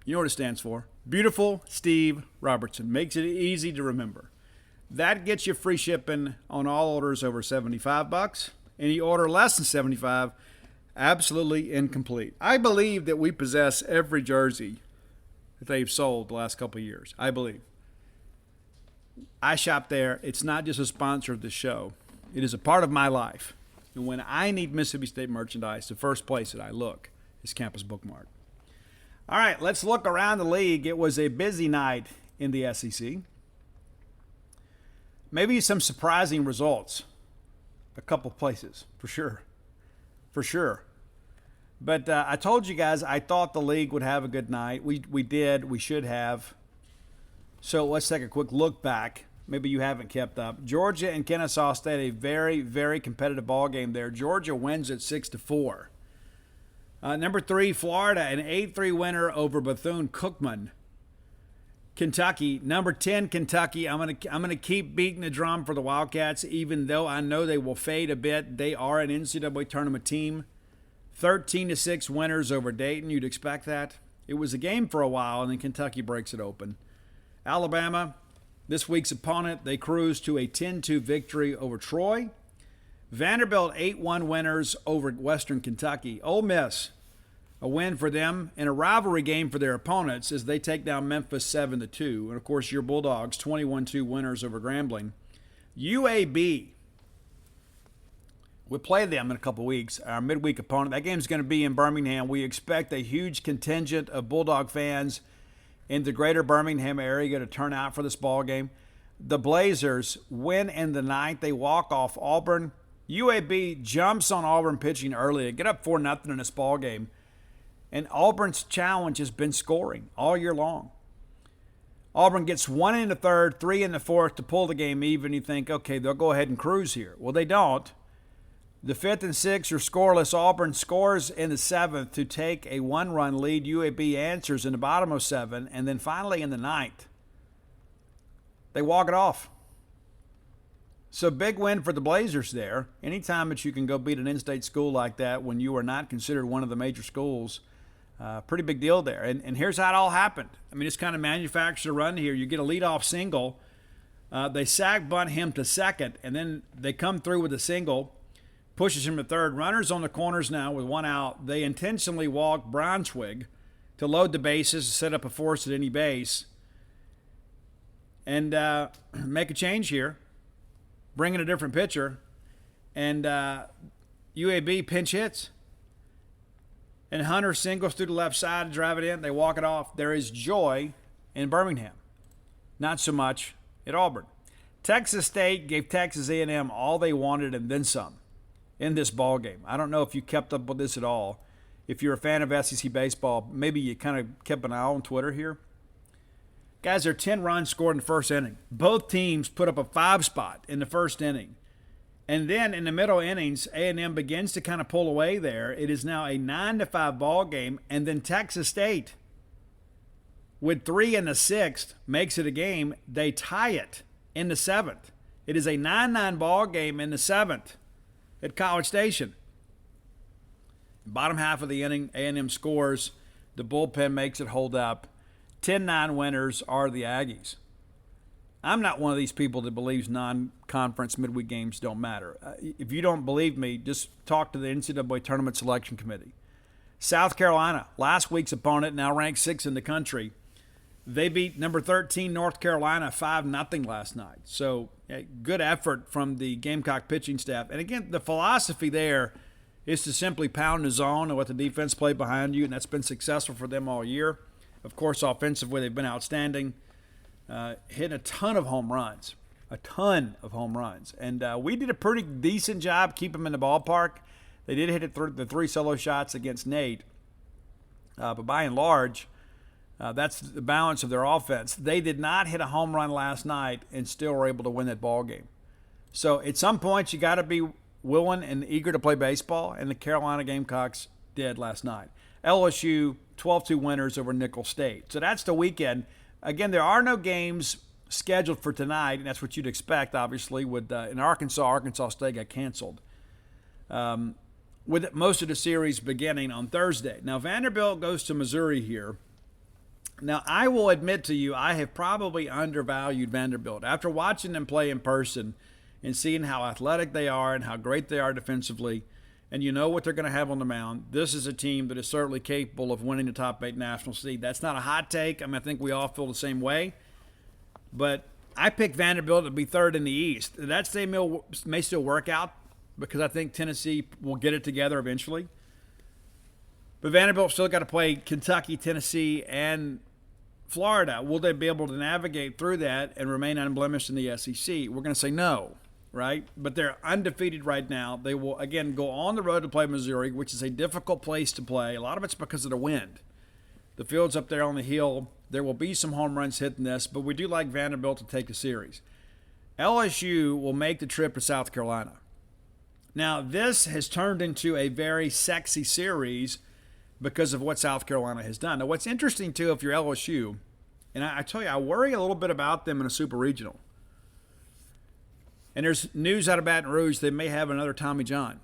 You know what it stands for. Beautiful Steve Robertson. Makes it easy to remember. That gets you free shipping on all orders over $75. Any order less than $75, absolutely incomplete. I believe that we possess every jersey that they've sold the last couple of years. I believe. I shop there. It's not just a sponsor of the show. It is a part of my life. And when I need Mississippi State merchandise, the first place that I look is Campus Bookmart. All right, let's look around the league. It was a busy night in the SEC. Maybe some surprising results. A couple places, for sure. For sure. But I told you guys I thought the league would have a good night. We did. We should have. So let's take a quick look back. Maybe you haven't kept up. Georgia and Kennesaw State, a very, very competitive ball game there. Georgia wins it 6-4. Number 3, Florida, an 8-3 winner over Bethune-Cookman. Kentucky, number 10, Kentucky. I'm gonna keep beating the drum for the Wildcats, even though I know they will fade a bit. They are an NCAA tournament team. 13-6 winners over Dayton. You'd expect that. It was a game for a while, and then Kentucky breaks it open. Alabama, this week's opponent, they cruised to a 10-2 victory over Troy. Vanderbilt, 8-1 winners over Western Kentucky. Ole Miss, a win for them and a rivalry game for their opponents as they take down Memphis 7-2. And, of course, your Bulldogs, 21-2 winners over Grambling. UAB, we'll play them in a couple weeks, our midweek opponent. That game's going to be in Birmingham. We expect a huge contingent of Bulldog fans in the greater Birmingham area to turn out for this ball game. The Blazers win in the ninth. They walk off Auburn. UAB jumps on Auburn pitching early. They get up 4-0 in this ball game. And Auburn's challenge has been scoring all year long. Auburn gets 1 in the third, 3 in the fourth to pull the game even. You think, okay, they'll go ahead and cruise here. Well, they don't. The 5th and 6th are scoreless. Auburn scores in the 7th to take a 1-run lead. UAB answers in the bottom of 7. And then finally in the 9th, they walk it off. So big win for the Blazers there. Anytime that you can go beat an in-state school like that when you are not considered one of the major schools, pretty big deal there. And here's how it all happened. I mean, it's kind of manufactured a run here. You get a leadoff single. They sack bunt him to second, and then they come through with a single. Pushes him to third. Runners on the corners now with 1 out. They intentionally walk Brunswig to load the bases to set up a force at any base. and make a change here, bring in a different pitcher, and UAB pinch hits. And Hunter singles through the left side to drive it in. They walk it off. There is joy in Birmingham. Not so much at Auburn. Texas State gave Texas A&M all they wanted and then some in this ball game. I don't know if you kept up with this at all. If you're a fan of SEC baseball, maybe you kind of kept an eye on Twitter here. Guys, there are 10 runs scored in the first inning. Both teams put up a 5 spot in the first inning. And then in the middle innings, A&M begins to kind of pull away there. It is now a 9-5 ball game. And then Texas State, with 3 in the 6th, makes it a game. They tie it in the 7th. It is a 9-9 ball game in the 7th at College Station. Bottom half of the inning, A&M scores. The bullpen makes it hold up. 10-9 winners are the Aggies. I'm not one of these people that believes non-conference midweek games don't matter. If you don't believe me, just talk to the NCAA Tournament Selection Committee. South Carolina, last week's opponent, now ranked 6th in the country. They beat number 13 North Carolina 5-0 last night. So good effort from the Gamecock pitching staff. And again, the philosophy there is to simply pound the zone and let the defense play behind you, and that's been successful for them all year. Of course, offensively, they've been outstanding. Hitting a ton of home runs. And we did a pretty decent job keeping them in the ballpark. They did hit the 3 solo shots against Nate. But by and large, that's the balance of their offense. They did not hit a home run last night and still were able to win that ball game. So at some point, you got to be willing and eager to play baseball, and the Carolina Gamecocks did last night. LSU, 12-2 winners over Nicholls State. So that's the weekend. Again, there are no games scheduled for tonight, and that's what you'd expect, obviously, with in Arkansas State got canceled. With most of the series beginning on Thursday. Now, Vanderbilt goes to Missouri here. Now, I will admit to you, I have probably undervalued Vanderbilt. After watching them play in person and seeing how athletic they are and how great they are defensively, and you know what they're going to have on the mound, this is a team that is certainly capable of winning the top 8 national seed. That's not a hot take. I mean, I think we all feel the same way. But I picked Vanderbilt to be 3rd in the East. That may still work out because I think Tennessee will get it together eventually. But Vanderbilt still got to play Kentucky, Tennessee, and Florida. Will they be able to navigate through that and remain unblemished in the SEC? We're going to say no. Right? But they're undefeated right now. They will, again, go on the road to play Missouri, which is a difficult place to play. A lot of it's because of the wind. The field's up there on the hill. There will be some home runs hitting this, but we do like Vanderbilt to take the series. LSU will make the trip to South Carolina. Now, this has turned into a very sexy series because of what South Carolina has done. Now, what's interesting, too, if you're LSU, and I tell you, I worry a little bit about them in a super regional. And there's news out of Baton Rouge they may have another Tommy John.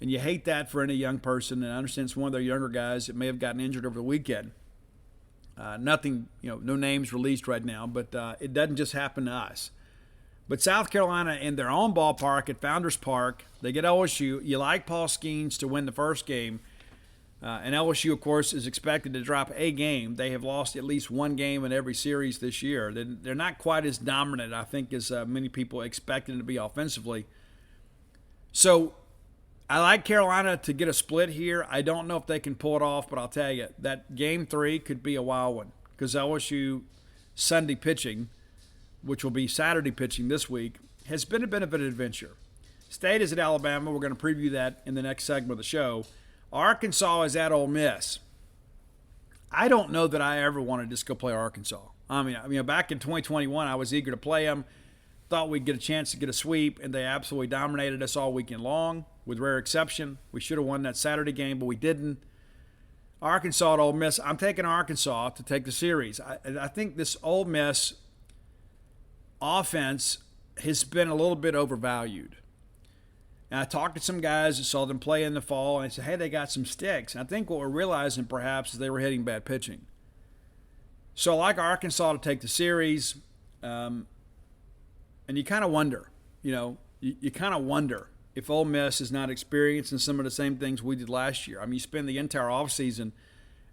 And you hate that for any young person. And I understand it's one of their younger guys that may have gotten injured over the weekend. Nothing, no names released right now, but it doesn't just happen to us. But South Carolina in their own ballpark at Founders Park, they get LSU. You like Paul Skeens to win the first game. And LSU, of course, is expected to drop a game. They have lost at least one game in every series this year. They're not quite as dominant, I think, as many people expected to be offensively. So I like Carolina to get a split here. I don't know if they can pull it off, but I'll tell you, that Game 3 could be a wild one because LSU Sunday pitching, which will be Saturday pitching this week, has been a bit of an adventure. State is at Alabama. We're going to preview that in the next segment of the show. Arkansas is at Ole Miss. I don't know that I ever wanted to just go play Arkansas. I mean, back in 2021, I was eager to play them. Thought we'd get a chance to get a sweep, and they absolutely dominated us all weekend long, with rare exception. We should have won that Saturday game, but we didn't. Arkansas at Ole Miss. I'm taking Arkansas to take the series. I think this Ole Miss offense has been a little bit overvalued. And I talked to some guys that saw them play in the fall, and I said, hey, they got some sticks. And I think what we're realizing perhaps is they were hitting bad pitching. So I like Arkansas to take the series. And you kind of wonder, you kind of wonder if Ole Miss is not experiencing some of the same things we did last year. I mean, you spend the entire offseason,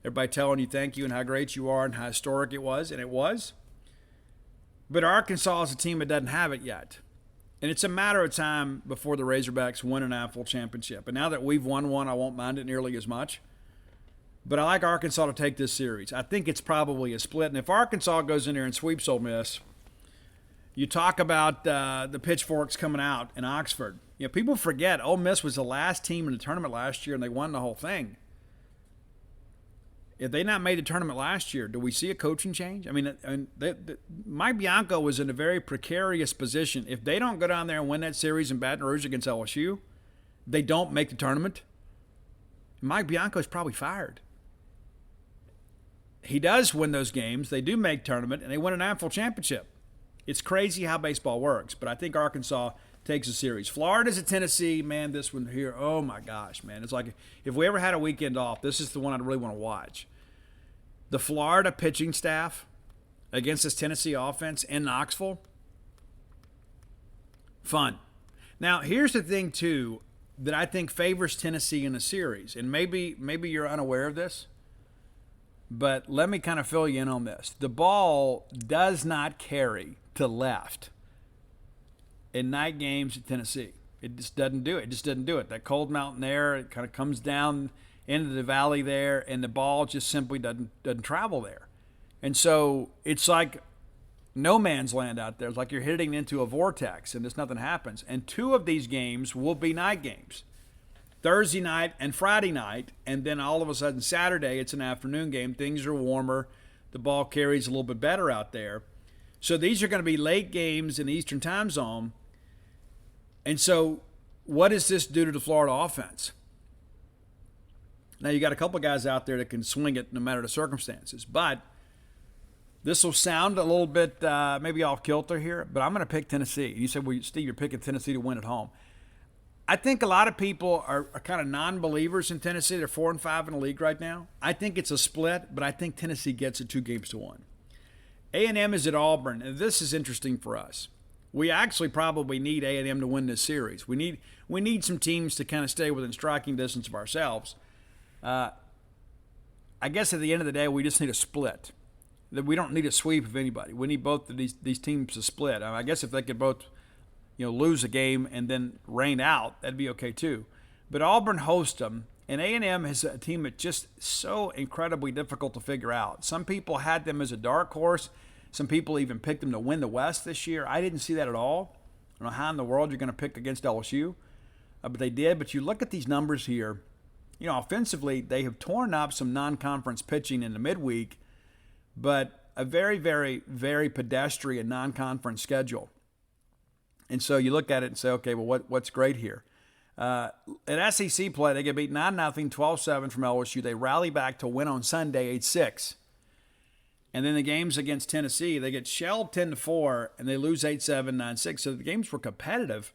everybody telling you thank you and how great you are and how historic it was, and it was. But Arkansas is a team that doesn't have it yet. And it's a matter of time before the Razorbacks win an national championship. And now that we've won one, I won't mind it nearly as much. But I like Arkansas to take this series. I think it's probably a split. And if Arkansas goes in there and sweeps Ole Miss, you talk about the pitchforks coming out in Oxford. You know, people forget Ole Miss was the last team in the tournament last year, and they won the whole thing. If they not made the tournament last year, do we see a coaching change? I mean, Mike Bianco was in a very precarious position. If they don't go down there and win that series in Baton Rouge against LSU, they don't make the tournament. Mike Bianco is probably fired. He does win those games. They do make tournament, and they win a national championship. It's crazy how baseball works, but I think Arkansas takes a series. Florida's at Tennessee. Man, this one here, oh my gosh, man. It's like if we ever had a weekend off, this is the one I'd really want to watch. The Florida pitching staff against this Tennessee offense in Knoxville, fun. Now, here's the thing, too, that I think favors Tennessee in the series, and maybe you're unaware of this, but let me kind of fill you in on this. The ball does not carry to left in night games at Tennessee. It just doesn't do it. It just doesn't do it. That cold mountain air, it kind of comes down into the valley there, and the ball just simply doesn't travel there. And so it's like no man's land out there. It's like you're hitting into a vortex, and just nothing happens. And two of these games will be night games, Thursday night and Friday night, and then all of a sudden Saturday it's an afternoon game. Things are warmer. The ball carries a little bit better out there. So these are going to be late games in the Eastern time zone. And so what does this do to the Florida offense? Now, you got a couple of guys out there that can swing it no matter the circumstances. But this will sound a little bit maybe off kilter here, but I'm going to pick Tennessee. You said, well, Steve, you're picking Tennessee to win at home. I think a lot of people are kind of non-believers in Tennessee. They're 4-5 in the league right now. I think it's a split, but I think Tennessee gets it 2-1. A&M is at Auburn, and this is interesting for us. We actually probably need A&M to win this series. We need some teams to kind of stay within striking distance of ourselves. I guess at the end of the day, we just need a split. We don't need a sweep of anybody. We need both of these teams to split. I guess if they could both, lose a game and then rain out, that'd be okay too. But Auburn hosts them, and A&M is a team that's just so incredibly difficult to figure out. Some people had them as a dark horse. Some people even picked them to win the West this year. I didn't see that at all. I don't know how in the world you're going to pick against LSU, but they did. But you look at these numbers here. Offensively, they have torn up some non-conference pitching in the midweek, but a very, very, very pedestrian non-conference schedule. And so you look at it and say, okay, well, what's great here? At SEC play, they get beat 9-0, 12-7 from LSU. They rally back to win on Sunday, 8-6. And then the games against Tennessee, they get shelled 10-4, and they lose 8-7, 9-6. So the games were competitive,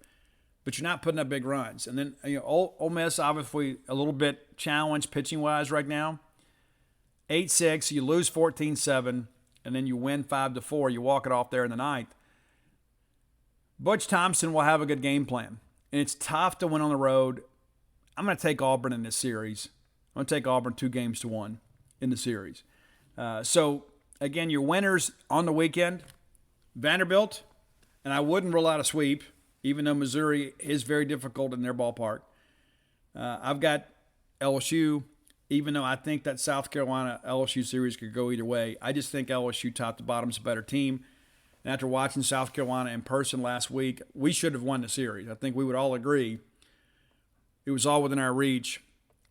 but you're not putting up big runs. And then Ole Miss, obviously, a little bit challenged pitching-wise right now. 8-6, you lose 14-7, and then you win 5-4. You walk it off there in the ninth. Butch Thompson will have a good game plan, and it's tough to win on the road. I'm going to take Auburn in this series. I'm going to take Auburn 2-1 in the series. So, again, your winners on the weekend, Vanderbilt, and I wouldn't rule out a sweep, even though Missouri is very difficult in their ballpark. I've got LSU, even though I think that South Carolina-LSU series could go either way. I just think LSU top to bottom is a better team. And after watching South Carolina in person last week, we should have won the series. I think we would all agree it was all within our reach.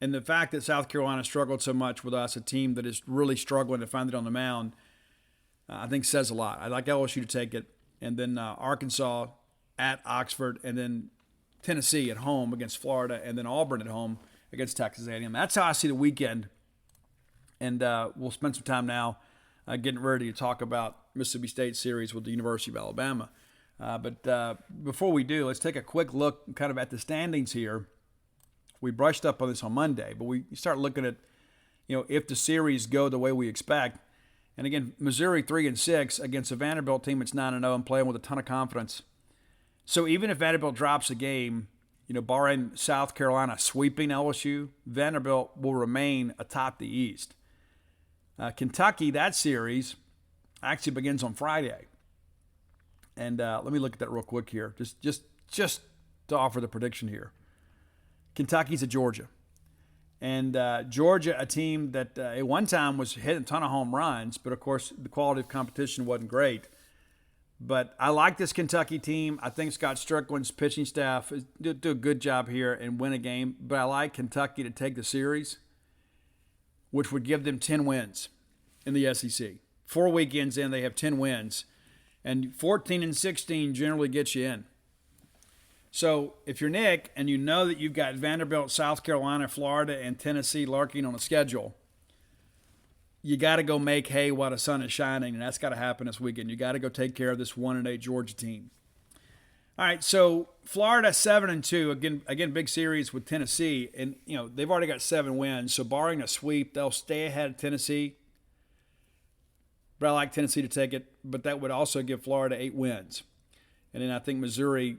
And the fact that South Carolina struggled so much with us, a team that is really struggling to find it on the mound, I think says a lot. I'd like LSU to take it. And then Arkansas at Oxford, and then Tennessee at home against Florida, and then Auburn at home against Texas A&M. That's how I see the weekend. And we'll spend some time now getting ready to talk about Mississippi State series with the University of Alabama. But before we do, let's take a quick look kind of at the standings here. We brushed up on this on Monday, but we start looking at, if the series go the way we expect. And again, Missouri 3-6 against a Vanderbilt team that's 9-0 and playing with a ton of confidence. So even if Vanderbilt drops a game, barring South Carolina sweeping LSU, Vanderbilt will remain atop the East. Kentucky, that series actually begins on Friday. And let me look at that real quick here, just to offer the prediction here. Kentucky's at Georgia. And Georgia, a team that at one time was hitting a ton of home runs, but of course the quality of competition wasn't great. But I like this Kentucky team. I think Scott Strickland's pitching staff do a good job here and win a game. But I like Kentucky to take the series, which would give them 10 wins in the SEC. 4 weekends in, they have 10 wins. And 14 and 16 generally gets you in. So if you're Nick and you know that you've got Vanderbilt, South Carolina, Florida, and Tennessee lurking on a schedule, you got to go make hay while the sun is shining, and that's got to happen this weekend. You got to go take care of this 1-8 Georgia team. All right, so Florida 7-2, again, big series with Tennessee, and they've already got 7 wins. So barring a sweep, they'll stay ahead of Tennessee. But I like Tennessee to take it, but that would also give Florida 8 wins, and then I think Missouri,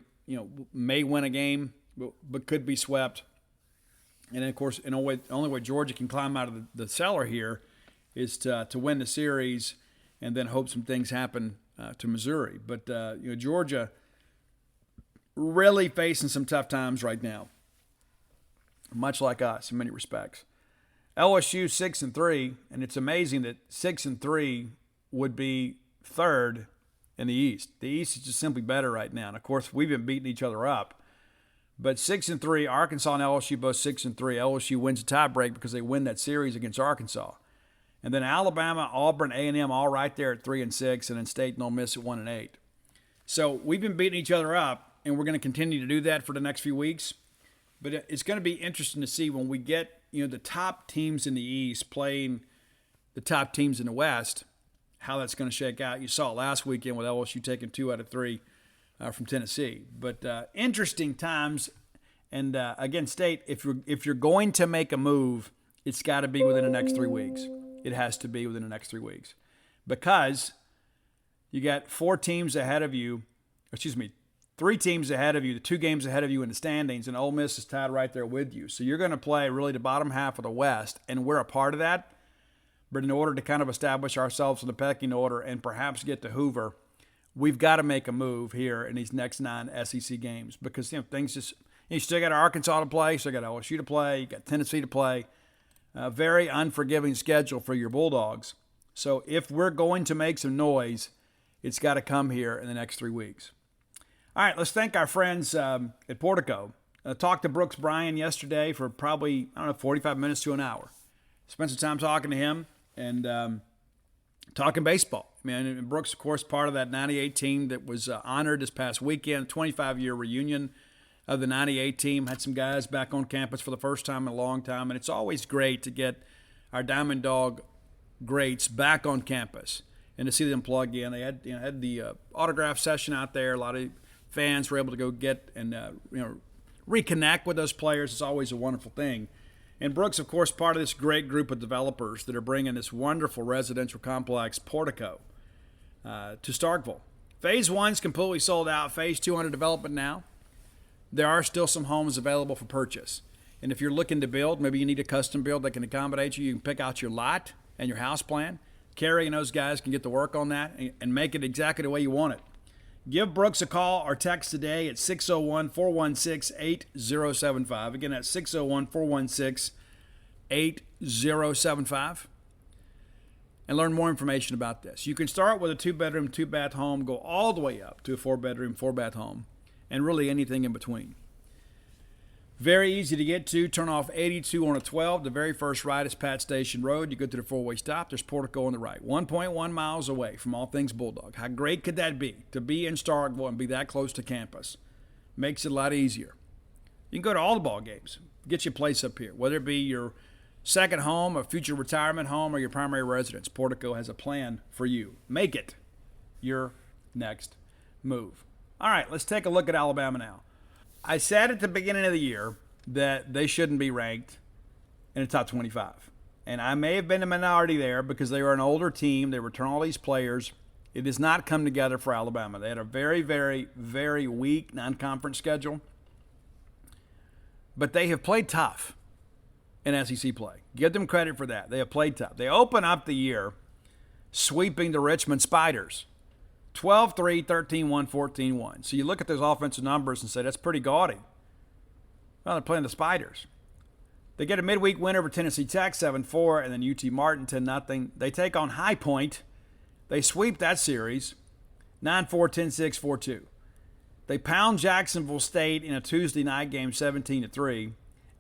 may win a game, but could be swept. And then, of course, the only way Georgia can climb out of the cellar here is to win the series and then hope some things happen to Missouri. But, Georgia really facing some tough times right now, much like us in many respects. LSU 6-3, and it's amazing that 6-3 would be third in the East. The East is just simply better right now. And, of course, we've been beating each other up. But 6-3, Arkansas and LSU both 6-3. LSU wins a tiebreak because they win that series against Arkansas. And then Alabama, Auburn, A&M all right there at 3-6, and then State and Ole Miss at 1-8. So we've been beating each other up, and we're going to continue to do that for the next few weeks. But it's going to be interesting to see when we get the top teams in the East playing the top teams in the West, how that's going to shake out. You saw it last weekend with LSU taking 2 out of 3 from Tennessee. But interesting times. And again, State, if you're going to make a move, it's got to be within the next 3 weeks. It has to be within the next 3 weeks, because you got 3 teams ahead of you, the 2 games ahead of you in the standings, and Ole Miss is tied right there with you. So you're going to play really the bottom half of the West, and we're a part of that. But in order to kind of establish ourselves in the pecking order and perhaps get to Hoover, we've got to make a move here in these next 9 SEC games, because things just, you still got Arkansas to play, you still got LSU to play, you got Tennessee to play. A very unforgiving schedule for your Bulldogs. So if we're going to make some noise, it's got to come here in the next 3 weeks. All right, let's thank our friends at Portico. I talked to Brooks Bryan yesterday for probably, 45 minutes to an hour. Spent some time talking to him and talking baseball. And Brooks, of course, part of that 98 team that was honored this past weekend, 25-year reunion of the 98 team. Had some guys back on campus for the first time in a long time, and it's always great to get our Diamond Dog greats back on campus and to see them plug in. They had the autograph session out there. A lot of fans were able to go get and reconnect with those players. It's always a wonderful thing. And Brooks, of course, part of this great group of developers that are bringing this wonderful residential complex, Portico, to Starkville. Phase 1's completely sold out. Phase 2 under development now. There are still some homes available for purchase. And if you're looking to build, maybe you need a custom build that can accommodate you. You can pick out your lot and your house plan. Carrie and those guys can get to work on that and make it exactly the way you want it. Give Brooks a call or text today at 601-416-8075. Again, that's 601-416-8075. And learn more information about this. You can start with a 2-bedroom, 2-bath home, go all the way up to a 4-bedroom, 4-bath home, and really anything in between. Very easy to get to. Turn off 82 on a 12. The very first right is Pat Station Road. You go to the 4-way stop. There's Portico on the right. 1.1 miles away from all things Bulldog. How great could that be to be in Starkville and be that close to campus? Makes it a lot easier. You can go to all the ball games. Get your place up here, whether it be your second home, a future retirement home, or your primary residence. Portico has a plan for you. Make it your next move. All right, let's take a look at Alabama now. I said at the beginning of the year that they shouldn't be ranked in the top 25. And I may have been a minority there because they were an older team. They return all these players. It has not come together for Alabama. They had a very, very, very weak non-conference schedule. But they have played tough in SEC play. Give them credit for that. They have played tough. They open up the year sweeping the Richmond Spiders. 12-3, 13-1, 14-1. So you look at those offensive numbers and say, that's pretty gaudy. Well, they're playing the Spiders. They get a midweek win over Tennessee Tech, 7-4, and then UT Martin, 10-0. They take on High Point. They sweep that series, 9-4, 10-6, 4-2. They pound Jacksonville State in a Tuesday night game, 17-3.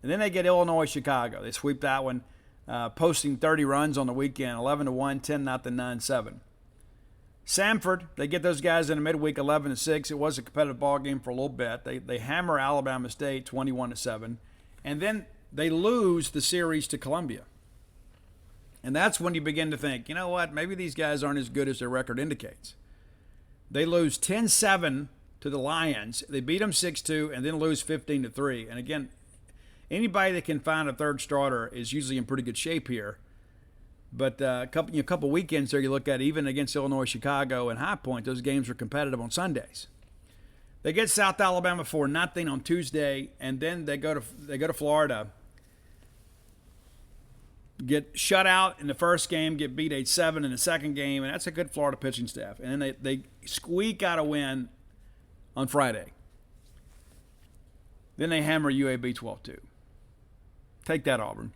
And then they get Illinois Chicago. They sweep that one, posting 30 runs on the weekend, 11-1, 10-0, 9-7. Samford, they get those guys in a midweek, 11-6. It was a competitive ball game for a little bit. They hammer Alabama State, 21-7. And then they lose the series to Columbia. And that's when you begin to think, you know what, maybe these guys aren't as good as their record indicates. They lose 10-7 to the Lions. They beat them 6-2 and then lose 15-3. And again, anybody that can find a third starter is usually in pretty good shape here. But a couple weekends there, you look at even against Illinois, Chicago, and High Point, those games are competitive on Sundays. They get South Alabama 4-0 on Tuesday, and then they go to Florida, get shut out in the first game, get beat 8-7 in the second game, and that's a good Florida pitching staff. And then they squeak out a win on Friday. Then they hammer UAB 12-2. Take that, Auburn.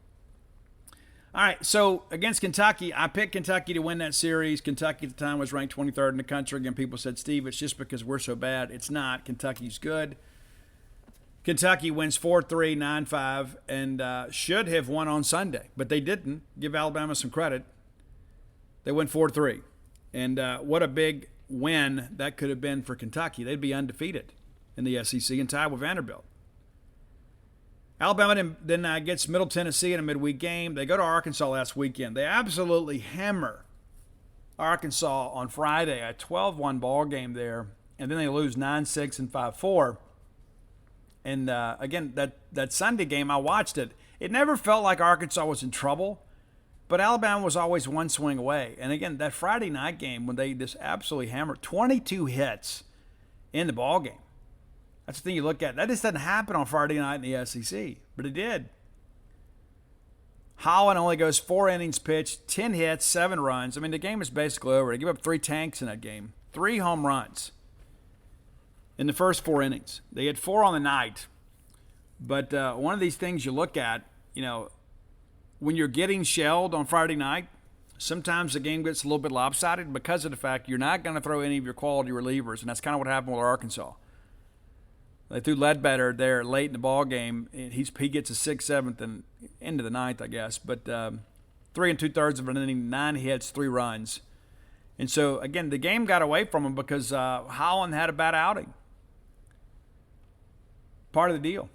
All right, so against Kentucky, I picked Kentucky to win that series. Kentucky at the time was ranked 23rd in the country. Again, people said, Steve, it's just because we're so bad. It's not. Kentucky's good. Kentucky wins 4-3, 9-5, and should have won on Sunday, but they didn't. Give Alabama some credit. They went 4-3. And what a big win that could have been for Kentucky. They'd be undefeated in the SEC and tied with Vanderbilt. Alabama then gets Middle Tennessee in a midweek game. They go to Arkansas last weekend. They absolutely hammer Arkansas on Friday, a 12-1 ball game there, and then they lose 9-6 and 5-4. And again, that Sunday game, I watched it. It never felt like Arkansas was in trouble, but Alabama was always one swing away. And again, that Friday night game when they just absolutely hammered 22 hits in the ball game. That's the thing you look at. That just doesn't happen on Friday night in the SEC, but it did. Holland only goes 4 innings pitched, 10 hits, 7 runs. I mean, the game is basically over. They give up 3 tanks in that game, 3 home runs in the first 4 innings. They had 4 on the night. But one of these things you look at, you know, when you're getting shelled on Friday night, sometimes the game gets a little bit lopsided because of the fact you're not going to throw any of your quality relievers, and that's kind of what happened with Arkansas. They threw Ledbetter there late in the ball game. He gets a 6th, 7th, and into the 9th, I guess. But 3 2/3 of an inning, 9 hits, 3 runs. And so, again, the game got away from him because Holland had a bad outing. Part of the deal.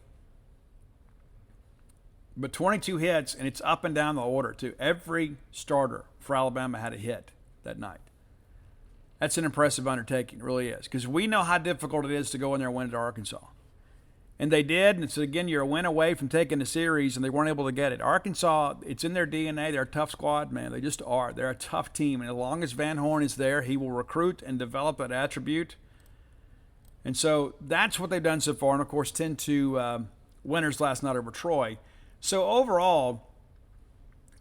But 22 hits, and it's up and down the order, too. Every starter for Alabama had a hit that night. That's an impressive undertaking. It really is. Because we know how difficult it is to go in there and win at Arkansas. And they did. And so, again, you're a win away from taking the series, and they weren't able to get it. Arkansas, it's in their DNA. They're a tough squad, man. They just are. They're a tough team. And as long as Van Horn is there, he will recruit and develop that attribute. And so that's what they've done so far. And, of course, 10-2 winners last night over Troy. So, overall,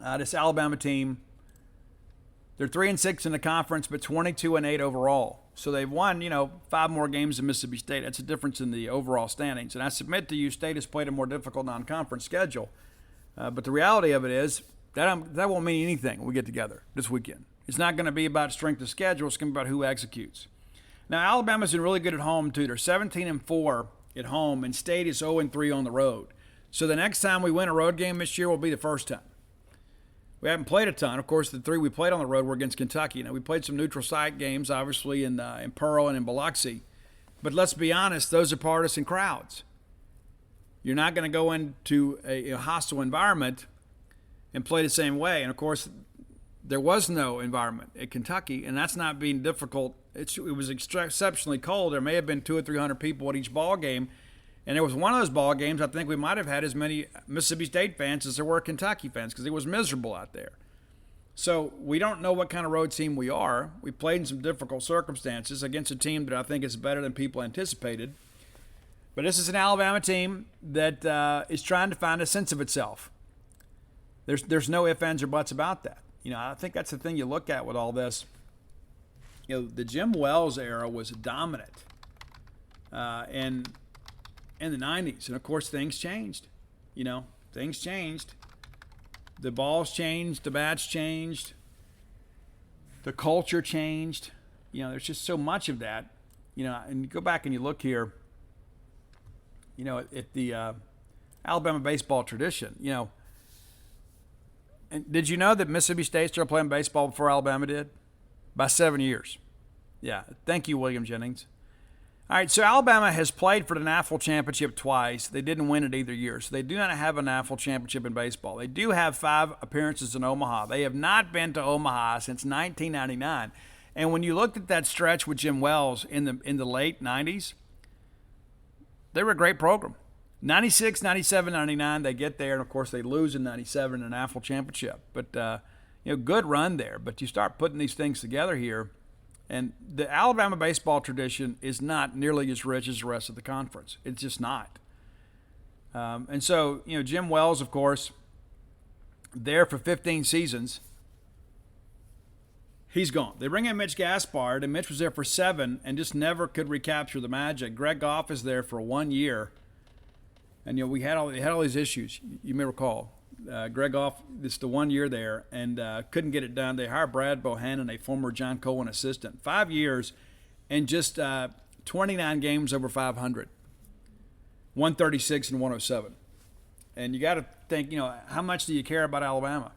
this Alabama team, they're 3-6 in the conference, but 22-8 overall. So they've won, 5 more games than Mississippi State. That's a difference in the overall standings. And I submit to you, State has played a more difficult non-conference schedule. But the reality of it is that won't mean anything when we get together this weekend. It's not going to be about strength of schedule. It's going to be about who executes. Now, Alabama's been really good at home, too. They're 17-4 at home, and State is 0-3 on the road. So the next time we win a road game this year will be the first time. We haven't played a ton. Of course, the 3 we played on the road were against Kentucky. Now, we played some neutral site games, obviously, in Pearl and in Biloxi. But let's be honest, those are partisan crowds. You're not going to go into a hostile environment and play the same way. And, of course, there was no environment at Kentucky, and that's not being difficult. It was exceptionally cold. There may have been 200 or 300 people at each ball game. And there was one of those ball games, I think we might have had as many Mississippi State fans as there were Kentucky fans because it was miserable out there. So we don't know what kind of road team we are. We played in some difficult circumstances against a team that I think is better than people anticipated. But this is an Alabama team that is trying to find a sense of itself. There's no ifs, ands, or buts about that. I think that's the thing you look at with all this. the Jim Wells era was dominant in the 90s. And, of course, things changed. Things changed. The balls changed. The bats changed. The culture changed. There's just so much of that. And you go back and you look here, at the Alabama baseball tradition, And did you know that Mississippi State started playing baseball before Alabama did? By 7 years. Yeah, thank you, William Jennings. All right, so Alabama has played for the NAFL championship twice. They didn't win it either year, so they do not have a NAFL championship in baseball. They do have 5 appearances in Omaha. They have not been to Omaha since 1999. And when you looked at that stretch with Jim Wells in the late 90s, they were a great program. 96, 97, 99, they get there, and of course they lose in 97 in the NAFL championship. But, good run there. But you start putting these things together here, and the Alabama baseball tradition is not nearly as rich as the rest of the conference. It's just not. And so, Jim Wells, of course, there for 15 seasons. He's gone. They bring in Mitch Gaspard, and Mitch was there for 7 and just never could recapture the magic. Greg Goff is there for 1 year. And, they had all these issues, you may recall. Greg Goff, this the 1 year there, and couldn't get it done. They hired Brad Bohannon, a former John Cohen assistant. 5 years and just 29 games over 500. 136 and 107. And you got to think, how much do you care about Alabama?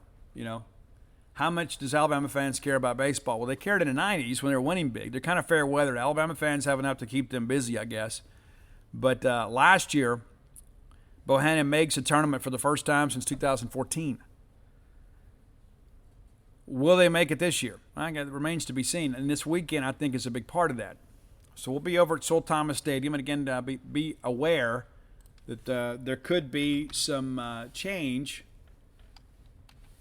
How much does Alabama fans care about baseball? Well, they cared in the 90s when they were winning big. They're kind of fair weather. Alabama fans have enough to keep them busy, I guess. But last year, Bohannon makes a tournament for the first time since 2014. Will they make it this year? It remains to be seen. And this weekend, I think, is a big part of that. So we'll be over at Sol Thomas Stadium. And again, be aware that there could be some change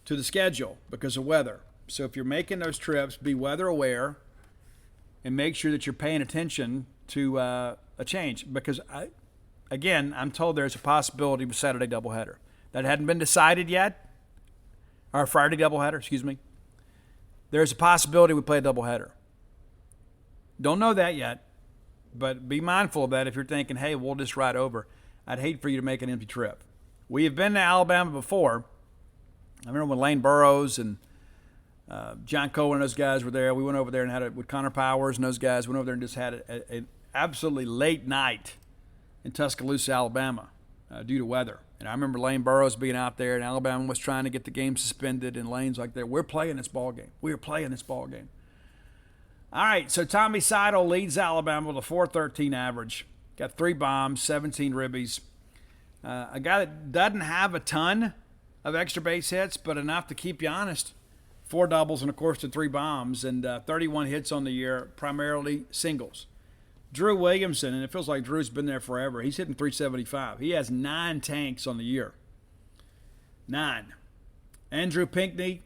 to the schedule because of weather. So if you're making those trips, be weather aware and make sure that you're paying attention to a change. Because I'm told there's a possibility of a Saturday doubleheader. That hadn't been decided yet. Or a Friday doubleheader, excuse me. There's a possibility we play a doubleheader. Don't know that yet, but be mindful of that if you're thinking, hey, we'll just ride over. I'd hate for you to make an empty trip. We have been to Alabama before. I remember when Lane Burroughs and John Cohen and those guys were there. We went over there and had it with Connor Powers and those guys. Went over there and just had an absolutely late night in Tuscaloosa, Alabama, due to weather. And I remember Lane Burroughs being out there, and Alabama was trying to get the game suspended, and Lane's like, we're playing this ball game. We are playing this ball game. All right, so Tommy Seidel leads Alabama with a 4.13 average. Got 3 bombs, 17 ribbies. A guy that doesn't have a ton of extra base hits, but enough to keep you honest. 4 doubles and, of course, the 3 bombs, and 31 hits on the year, primarily singles. Drew Williamson, and it feels like Drew's been there forever. He's hitting 375. He has 9 tanks on the year. 9. Andrew Pinckney,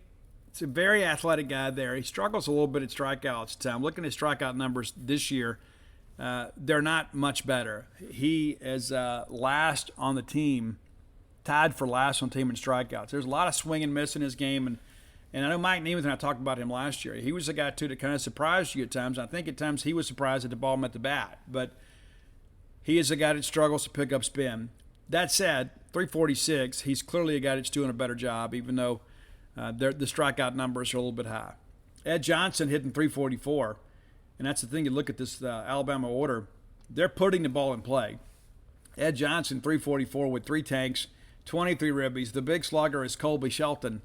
it's a very athletic guy there. He struggles a little bit at strikeouts at times. Looking at his strikeout numbers this year, they're not much better. He is last on the team, tied for last on the team in strikeouts. There's a lot of swing and miss in his game, and I know Mike Nemeth and I talked about him last year. He was a guy, too, that kind of surprised you at times. I think at times he was surprised that the ball met the bat. But he is a guy that struggles to pick up spin. That said, 346, he's clearly a guy that's doing a better job, even though the strikeout numbers are a little bit high. Ed Johnson hitting 344. And that's the thing, you look at this Alabama order, they're putting the ball in play. Ed Johnson, 344 with 3 tanks, 23 ribbies. The big slugger is Colby Shelton.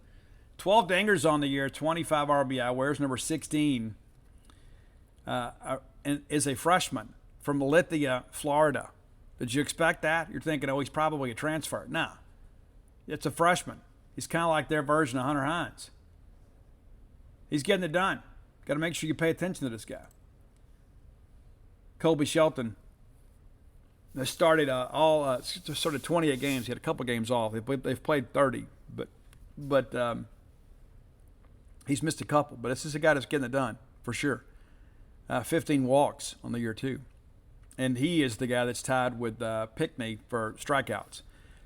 12 dingers on the year, 25 RBI, wears number 16, and is a freshman from Lithia, Florida. Did you expect that? You're thinking, he's probably a transfer. No, it's a freshman. He's kind of like their version of Hunter Hines. He's getting it done. Got to make sure you pay attention to this guy. Colby Shelton has started sort of 28 games. He had a couple games off. They've played 30, but he's missed a couple, but this is a guy that's getting it done, for sure. 15 walks on the year, too. And he is the guy that's tied with Pinckney for strikeouts.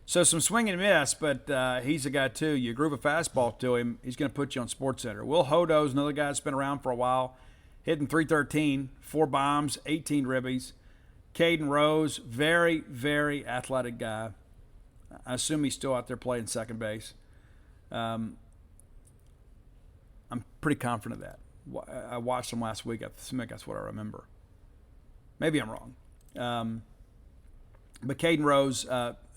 So some swing and miss, but he's a guy, too. You groove a fastball to him, he's going to put you on SportsCenter. Will Hodo's another guy that's been around for a while. hitting .313, 4 bombs, 18 ribbies. Caden Rose, very, very athletic guy. I assume he's still out there playing second base. I'm pretty confident of that. I watched him last week. I think that's what I remember. Maybe I'm wrong. But Caden Rose,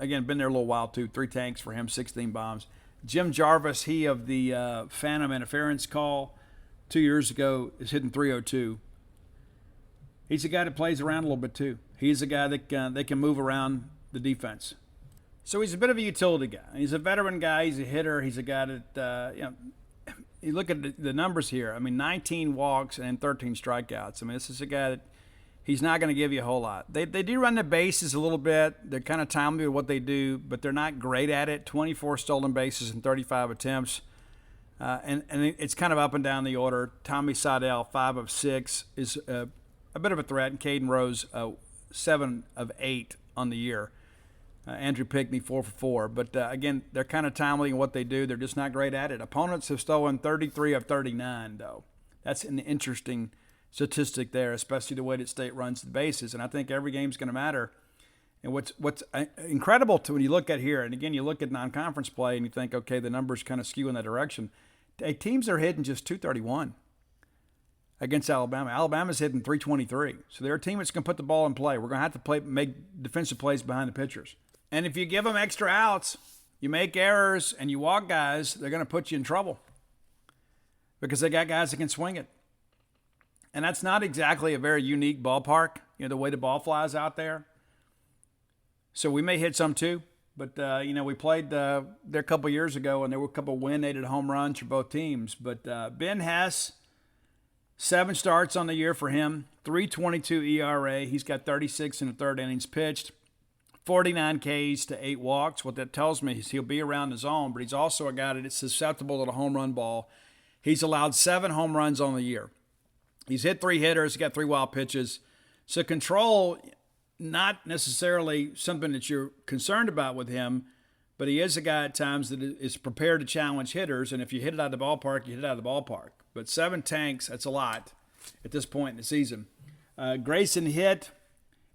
again, been there a little while too. 3 tanks for him, 16 bombs. Jim Jarvis, he of the phantom interference call 2 years ago, is hitting .302. He's a guy that plays around a little bit too. He's a guy that can move around the defense. So he's a bit of a utility guy. He's a veteran guy. He's a hitter. He's a guy that, you look at the numbers here. I mean, 19 walks and 13 strikeouts. I mean, this is a guy that he's not going to give you a whole lot. They do run the bases a little bit. They're kind of timely with what they do, but they're not great at it. 24 stolen bases in 35 attempts. And it's kind of up and down the order. Tommy Seidel, 5 of 6, is a bit of a threat. And Caden Rose, 7 of 8 on the year. Andrew Pickney, 4 for 4. But, again, they're kind of timely in what they do. They're just not great at it. Opponents have stolen 33 of 39, though. That's an interesting statistic there, especially the way that State runs the bases. And I think every game's going to matter. And what's incredible to when you look at here, and again, you look at non-conference play and you think, okay, the numbers kind of skew in that direction. Teams are hitting just .231 against Alabama. Alabama's hitting .323. So they're a team that's going to put the ball in play. We're going to have to make defensive plays behind the pitchers. And if you give them extra outs, you make errors, and you walk guys, they're going to put you in trouble because they got guys that can swing it. And that's not exactly a very unique ballpark, the way the ball flies out there. So we may hit some too. But, we played there a couple years ago, and there were a couple win-aided home runs for both teams. But Ben Hess, 7 starts on the year for him, 3.22 ERA. He's got 36 in the third innings pitched, 49 Ks to 8 walks. What that tells me is he'll be around the zone, but he's also a guy that's susceptible to the home run ball. He's allowed 7 home runs on the year. He's hit 3 hitters. He's got 3 wild pitches. So control, not necessarily something that you're concerned about with him, but he is a guy at times that is prepared to challenge hitters, and if you hit it out of the ballpark, you hit it out of the ballpark. But 7 tanks, that's a lot at this point in the season. Grayson Hitt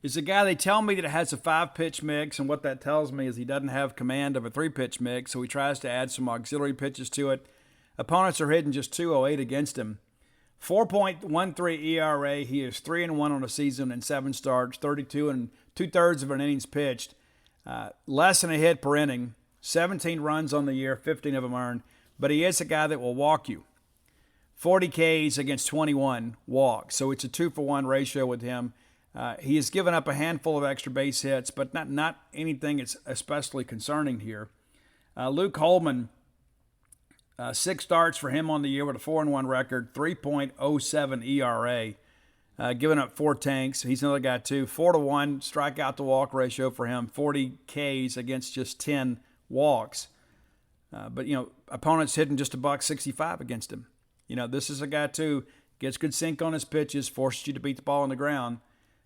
is a guy, they tell me, that has a 5-pitch mix, and what that tells me is he doesn't have command of a 3-pitch mix, so he tries to add some auxiliary pitches to it. Opponents are hitting just .208 against him. 4.13 ERA. He is 3-1 on the season in 7 starts, 32 and 2/3 of an innings pitched. Less than a hit per inning. 17 runs on the year, 15 of them earned. But he is a guy that will walk you. 40 Ks against 21 walks. So it's a 2-for-1 ratio with him. He has given up a handful of extra base hits, but not anything that's especially concerning here. Luke Holman, 6 starts for him on the year with a 4-1 record, 3.07 ERA, giving up 4 tanks. He's another guy too. 4-1 strikeout to walk ratio for him, 40 Ks against just 10 walks. But opponents hitting just $165 against him. This is a guy too, gets good sync on his pitches, forces you to beat the ball on the ground.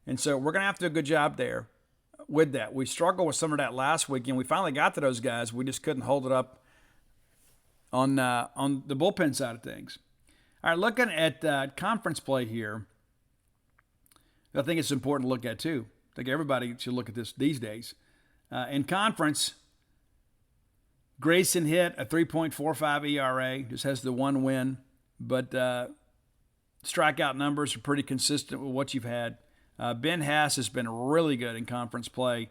And so we're going to have to do a good job there with that. We struggled with some of that last weekend. We finally got to those guys. We just couldn't hold it up on the bullpen side of things. All right, looking at conference play here, I think it's important to look at too. I think everybody should look at this these days. In conference, Grayson Hitt a 3.45 ERA, just has the 1 win, but strikeout numbers are pretty consistent with what you've had. Ben Hass has been really good in conference play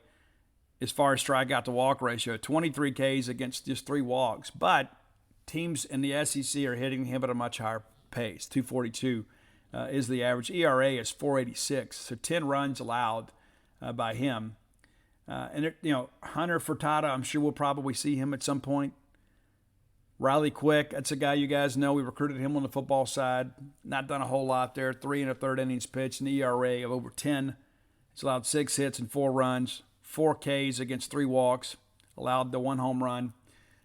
as far as strikeout to walk ratio, 23 Ks against just 3 walks, but teams in the SEC are hitting him at a much higher pace. 242 is the average. ERA is 486, so 10 runs allowed by him. And Hunter Furtada, I'm sure we'll probably see him at some point. Riley Quick, that's a guy you guys know. We recruited him on the football side. Not done a whole lot there. 3 1/3 innings pitched, an ERA of over 10. He's allowed 6 hits and 4 runs, 4 Ks against 3 walks, allowed the 1 home run.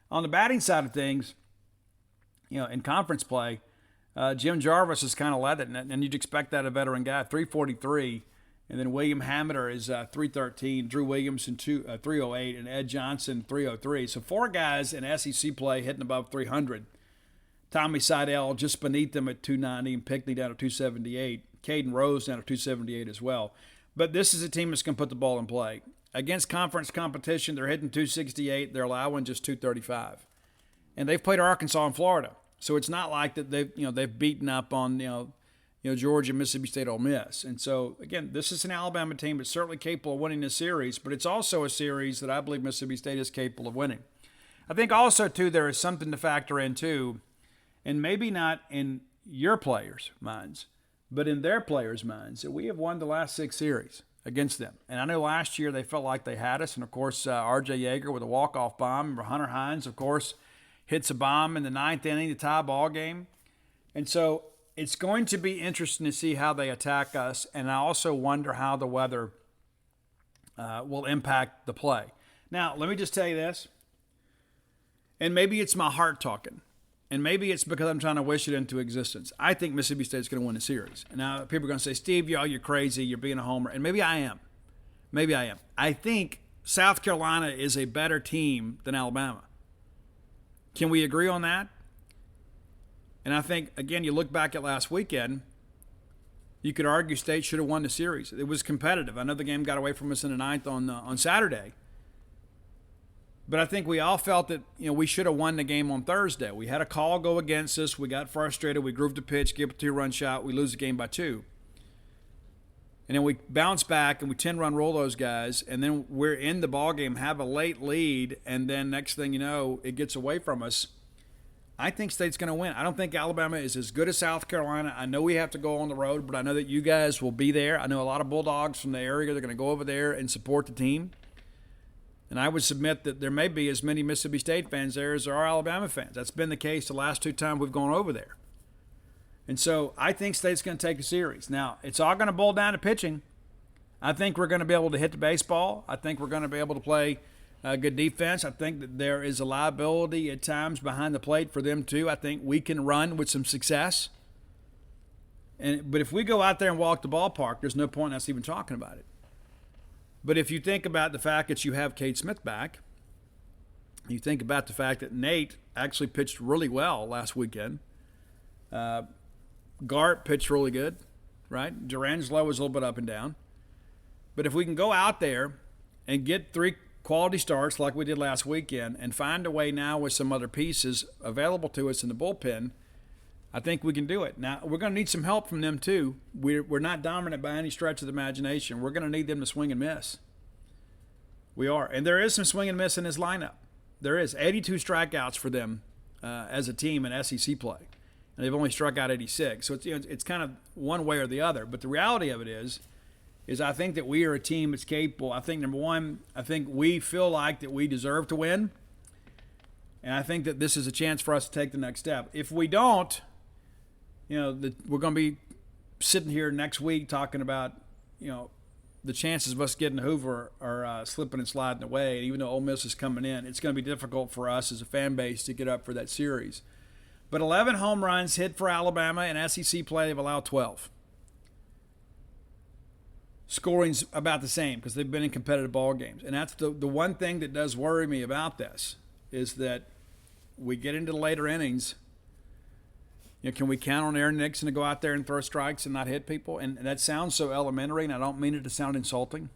On the batting side of things, in conference play, Jim Jarvis has kind of led it, and you'd expect that a veteran guy, 343. And then William Hamiter is 313, Drew Williamson 308, and Ed Johnson 303. So 4 guys in SEC play hitting above 300. Tommy Seidel just beneath them at 290 and Pickney down at 278. Caden Rose down at 278 as well. But this is a team that's going to put the ball in play. Against conference competition, they're hitting 268. They're allowing just 235. And they've played Arkansas and Florida. So it's not like that they've beaten up on Georgia, Mississippi State, Ole Miss. And so, again, this is an Alabama team that's certainly capable of winning this series, but it's also a series that I believe Mississippi State is capable of winning. I think also, too, there is something to factor in, too, and maybe not in your players' minds, but in their players' minds, that we have won the last 6 series against them. And I know last year they felt like they had us, and, of course, R.J. Yeager with a walk-off bomb. Hunter Hines, of course, hits a bomb in the 9th inning to tie a ball game. And so it's going to be interesting to see how they attack us, and I also wonder how the weather will impact the play. Now, let me just tell you this, and maybe it's my heart talking, and maybe it's because I'm trying to wish it into existence. I think Mississippi State's going to win the series. And now people are going to say, Steve, you're crazy, you're being a homer, and maybe I am. Maybe I am. I think South Carolina is a better team than Alabama. Can we agree on that? And I think, again, you look back at last weekend, you could argue State should have won the series. It was competitive. I know the game got away from us in the 9th on Saturday. But I think we all felt that we should have won the game on Thursday. We had a call go against us. We got frustrated. We grooved the pitch, gave a 2-run shot. We lose the game by 2. And then we bounce back and we 10-run roll those guys. And then we're in the ballgame, have a late lead, and then next thing you know, it gets away from us. I think State's going to win. I don't think Alabama is as good as South Carolina. I know we have to go on the road, but I know that you guys will be there. I know a lot of Bulldogs from the area. They're going to go over there and support the team. And I would submit that there may be as many Mississippi State fans there as there are Alabama fans. That's been the case the last 2 times we've gone over there. And so I think State's going to take the series. Now, it's all going to boil down to pitching. I think we're going to be able to hit the baseball. I think we're going to be able to play good defense. I think that there is a liability at times behind the plate for them too. I think we can run with some success. But if we go out there and walk the ballpark, there's no point in us even talking about it. But if you think about the fact that you have Cade Smith back, you think about the fact that Nate actually pitched really well last weekend. Gart pitched really good, right? Durangelo was a little bit up and down. But if we can go out there and get 3 quality starts like we did last weekend and find a way now with some other pieces available to us in the bullpen, I think we can do it. Now, we're going to need some help from them too. We're not dominant by any stretch of the imagination. We're going to need them to swing and miss. We are. And there is some swing and miss in this lineup. There is 82 strikeouts for them as a team in SEC play. And they've only struck out 86. So it's kind of one way or the other. But the reality of it is I think that we are a team that's capable. I think, number one, I think we feel like that we deserve to win. And I think that this is a chance for us to take the next step. If we don't, we're going to be sitting here next week talking about, the chances of us getting Hoover are slipping and sliding away. And even though Ole Miss is coming in, it's going to be difficult for us as a fan base to get up for that series. But 11 home runs hit for Alabama in SEC play. They've allowed 12. Scoring's about the same because they've been in competitive ball games. And that's the one thing that does worry me about this is that we get into the later innings. Can we count on Aaron Nixon to go out there and throw strikes and not hit people? And that sounds so elementary, and I don't mean it to sound insulting.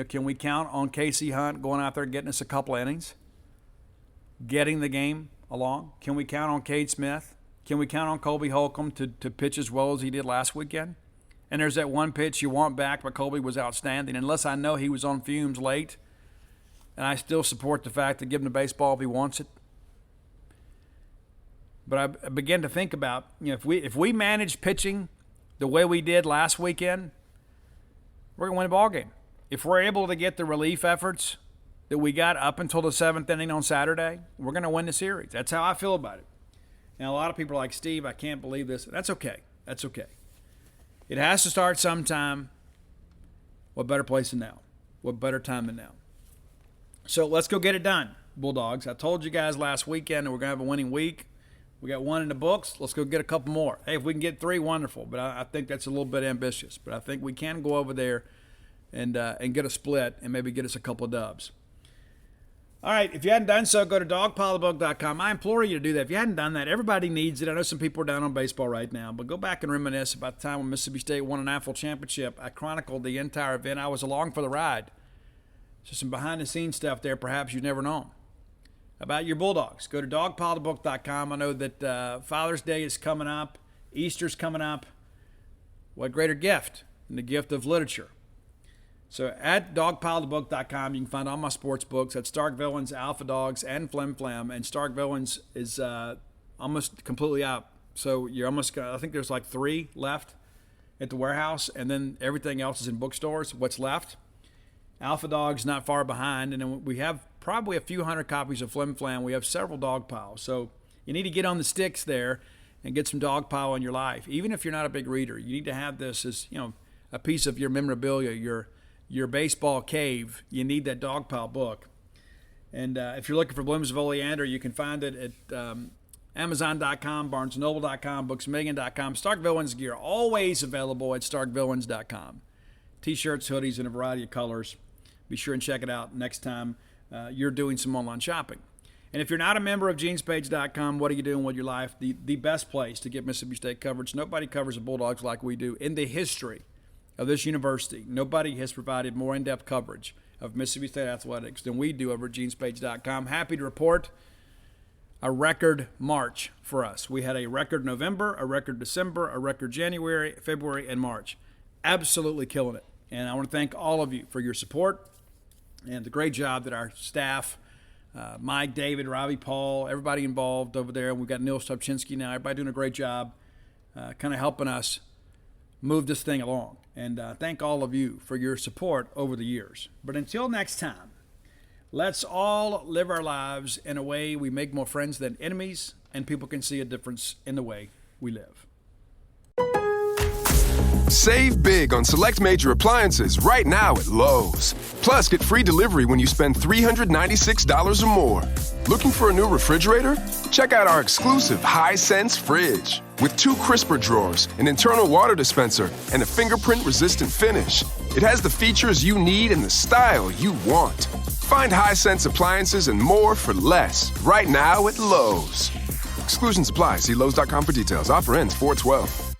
Can we count on Casey Hunt going out there and getting us a couple innings, getting the game along? Can we count on Cade Smith? Can we count on Colby Holcomb to pitch as well as he did last weekend? And there's that one pitch you want back, but Colby was outstanding. Unless I know he was on fumes late, and I still support the fact that give him the baseball if he wants it. But I begin to think about, if we manage pitching the way we did last weekend, we're going to win a ball game. If we're able to get the relief efforts that we got up until the 7th inning on Saturday, we're going to win the series. That's how I feel about it. Now, a lot of people are like, Steve, I can't believe this. That's okay. That's okay. It has to start sometime. What better place than now? What better time than now? So let's go get it done, Bulldogs. I told you guys last weekend that we're going to have a winning week. We got 1 in the books. Let's go get a couple more. Hey, if we can get 3, wonderful. But I think that's a little bit ambitious. But I think we can go over there and get a split and maybe get us a couple of dubs. All right, if you hadn't done so, go to dogpilebook.com. I implore you to do that. If you hadn't done that, everybody needs it. I know some people are down on baseball right now, but go back and reminisce about the time when Mississippi State won an national championship. I chronicled the entire event. I was along for the ride. So some behind-the-scenes stuff there perhaps you've never known about your Bulldogs. Go to dogpilebook.com. I know that Father's Day is coming up. Easter's coming up. What greater gift than the gift of literature? So at dogpilebook.com, you can find all my sports books. That's Stark Villains, Alpha Dogs, and Flim Flam. And Stark Villains is almost completely out. So you're almost, I think there's like 3 left at the warehouse, and then everything else is in bookstores. What's left? Alpha Dogs not far behind, and then we have probably a few hundred copies of Flim Flam. We have several dog piles. So you need to get on the sticks there and get some dog pile in your life. Even if you're not a big reader, you need to have this as, a piece of your memorabilia, your baseball cave. You need that dog pile book. And if you're looking for Blooms of Oleander, you can find it at Amazon.com, BarnesandNoble.com, BooksMillion.com. Stark Villains gear always available at StarkVillains.com. T-shirts, hoodies, in a variety of colors. Be sure and check it out next time you're doing some online shopping. And if you're not a member of GenesPage.com, what are you doing with your life? The best place to get Mississippi State coverage. Nobody covers the Bulldogs like we do in the history of this university. Nobody has provided more in-depth coverage of Mississippi State athletics than we do over at GenesPage.com. Happy to report a record March for us. We had a record November, a record December, a record January, February, and March. Absolutely killing it. And I want to thank all of you for your support and the great job that our staff, Mike, David, Robbie, Paul, everybody involved over there. We've got Neil Stopchinski now. Everybody doing a great job kind of helping us move this thing along. And thank all of you for your support over the years. But until next time, let's all live our lives in a way we make more friends than enemies, and people can see a difference in the way we live. Save big on select major appliances right now at Lowe's. Plus, get free delivery when you spend $396 or more. Looking for a new refrigerator? Check out our exclusive Hisense fridge. With 2 crisper drawers, an internal water dispenser, and a fingerprint-resistant finish. It has the features you need and the style you want. Find Hisense appliances and more for less right now at Lowe's. Exclusions apply. See Lowe's.com for details. Offer ends 4/12.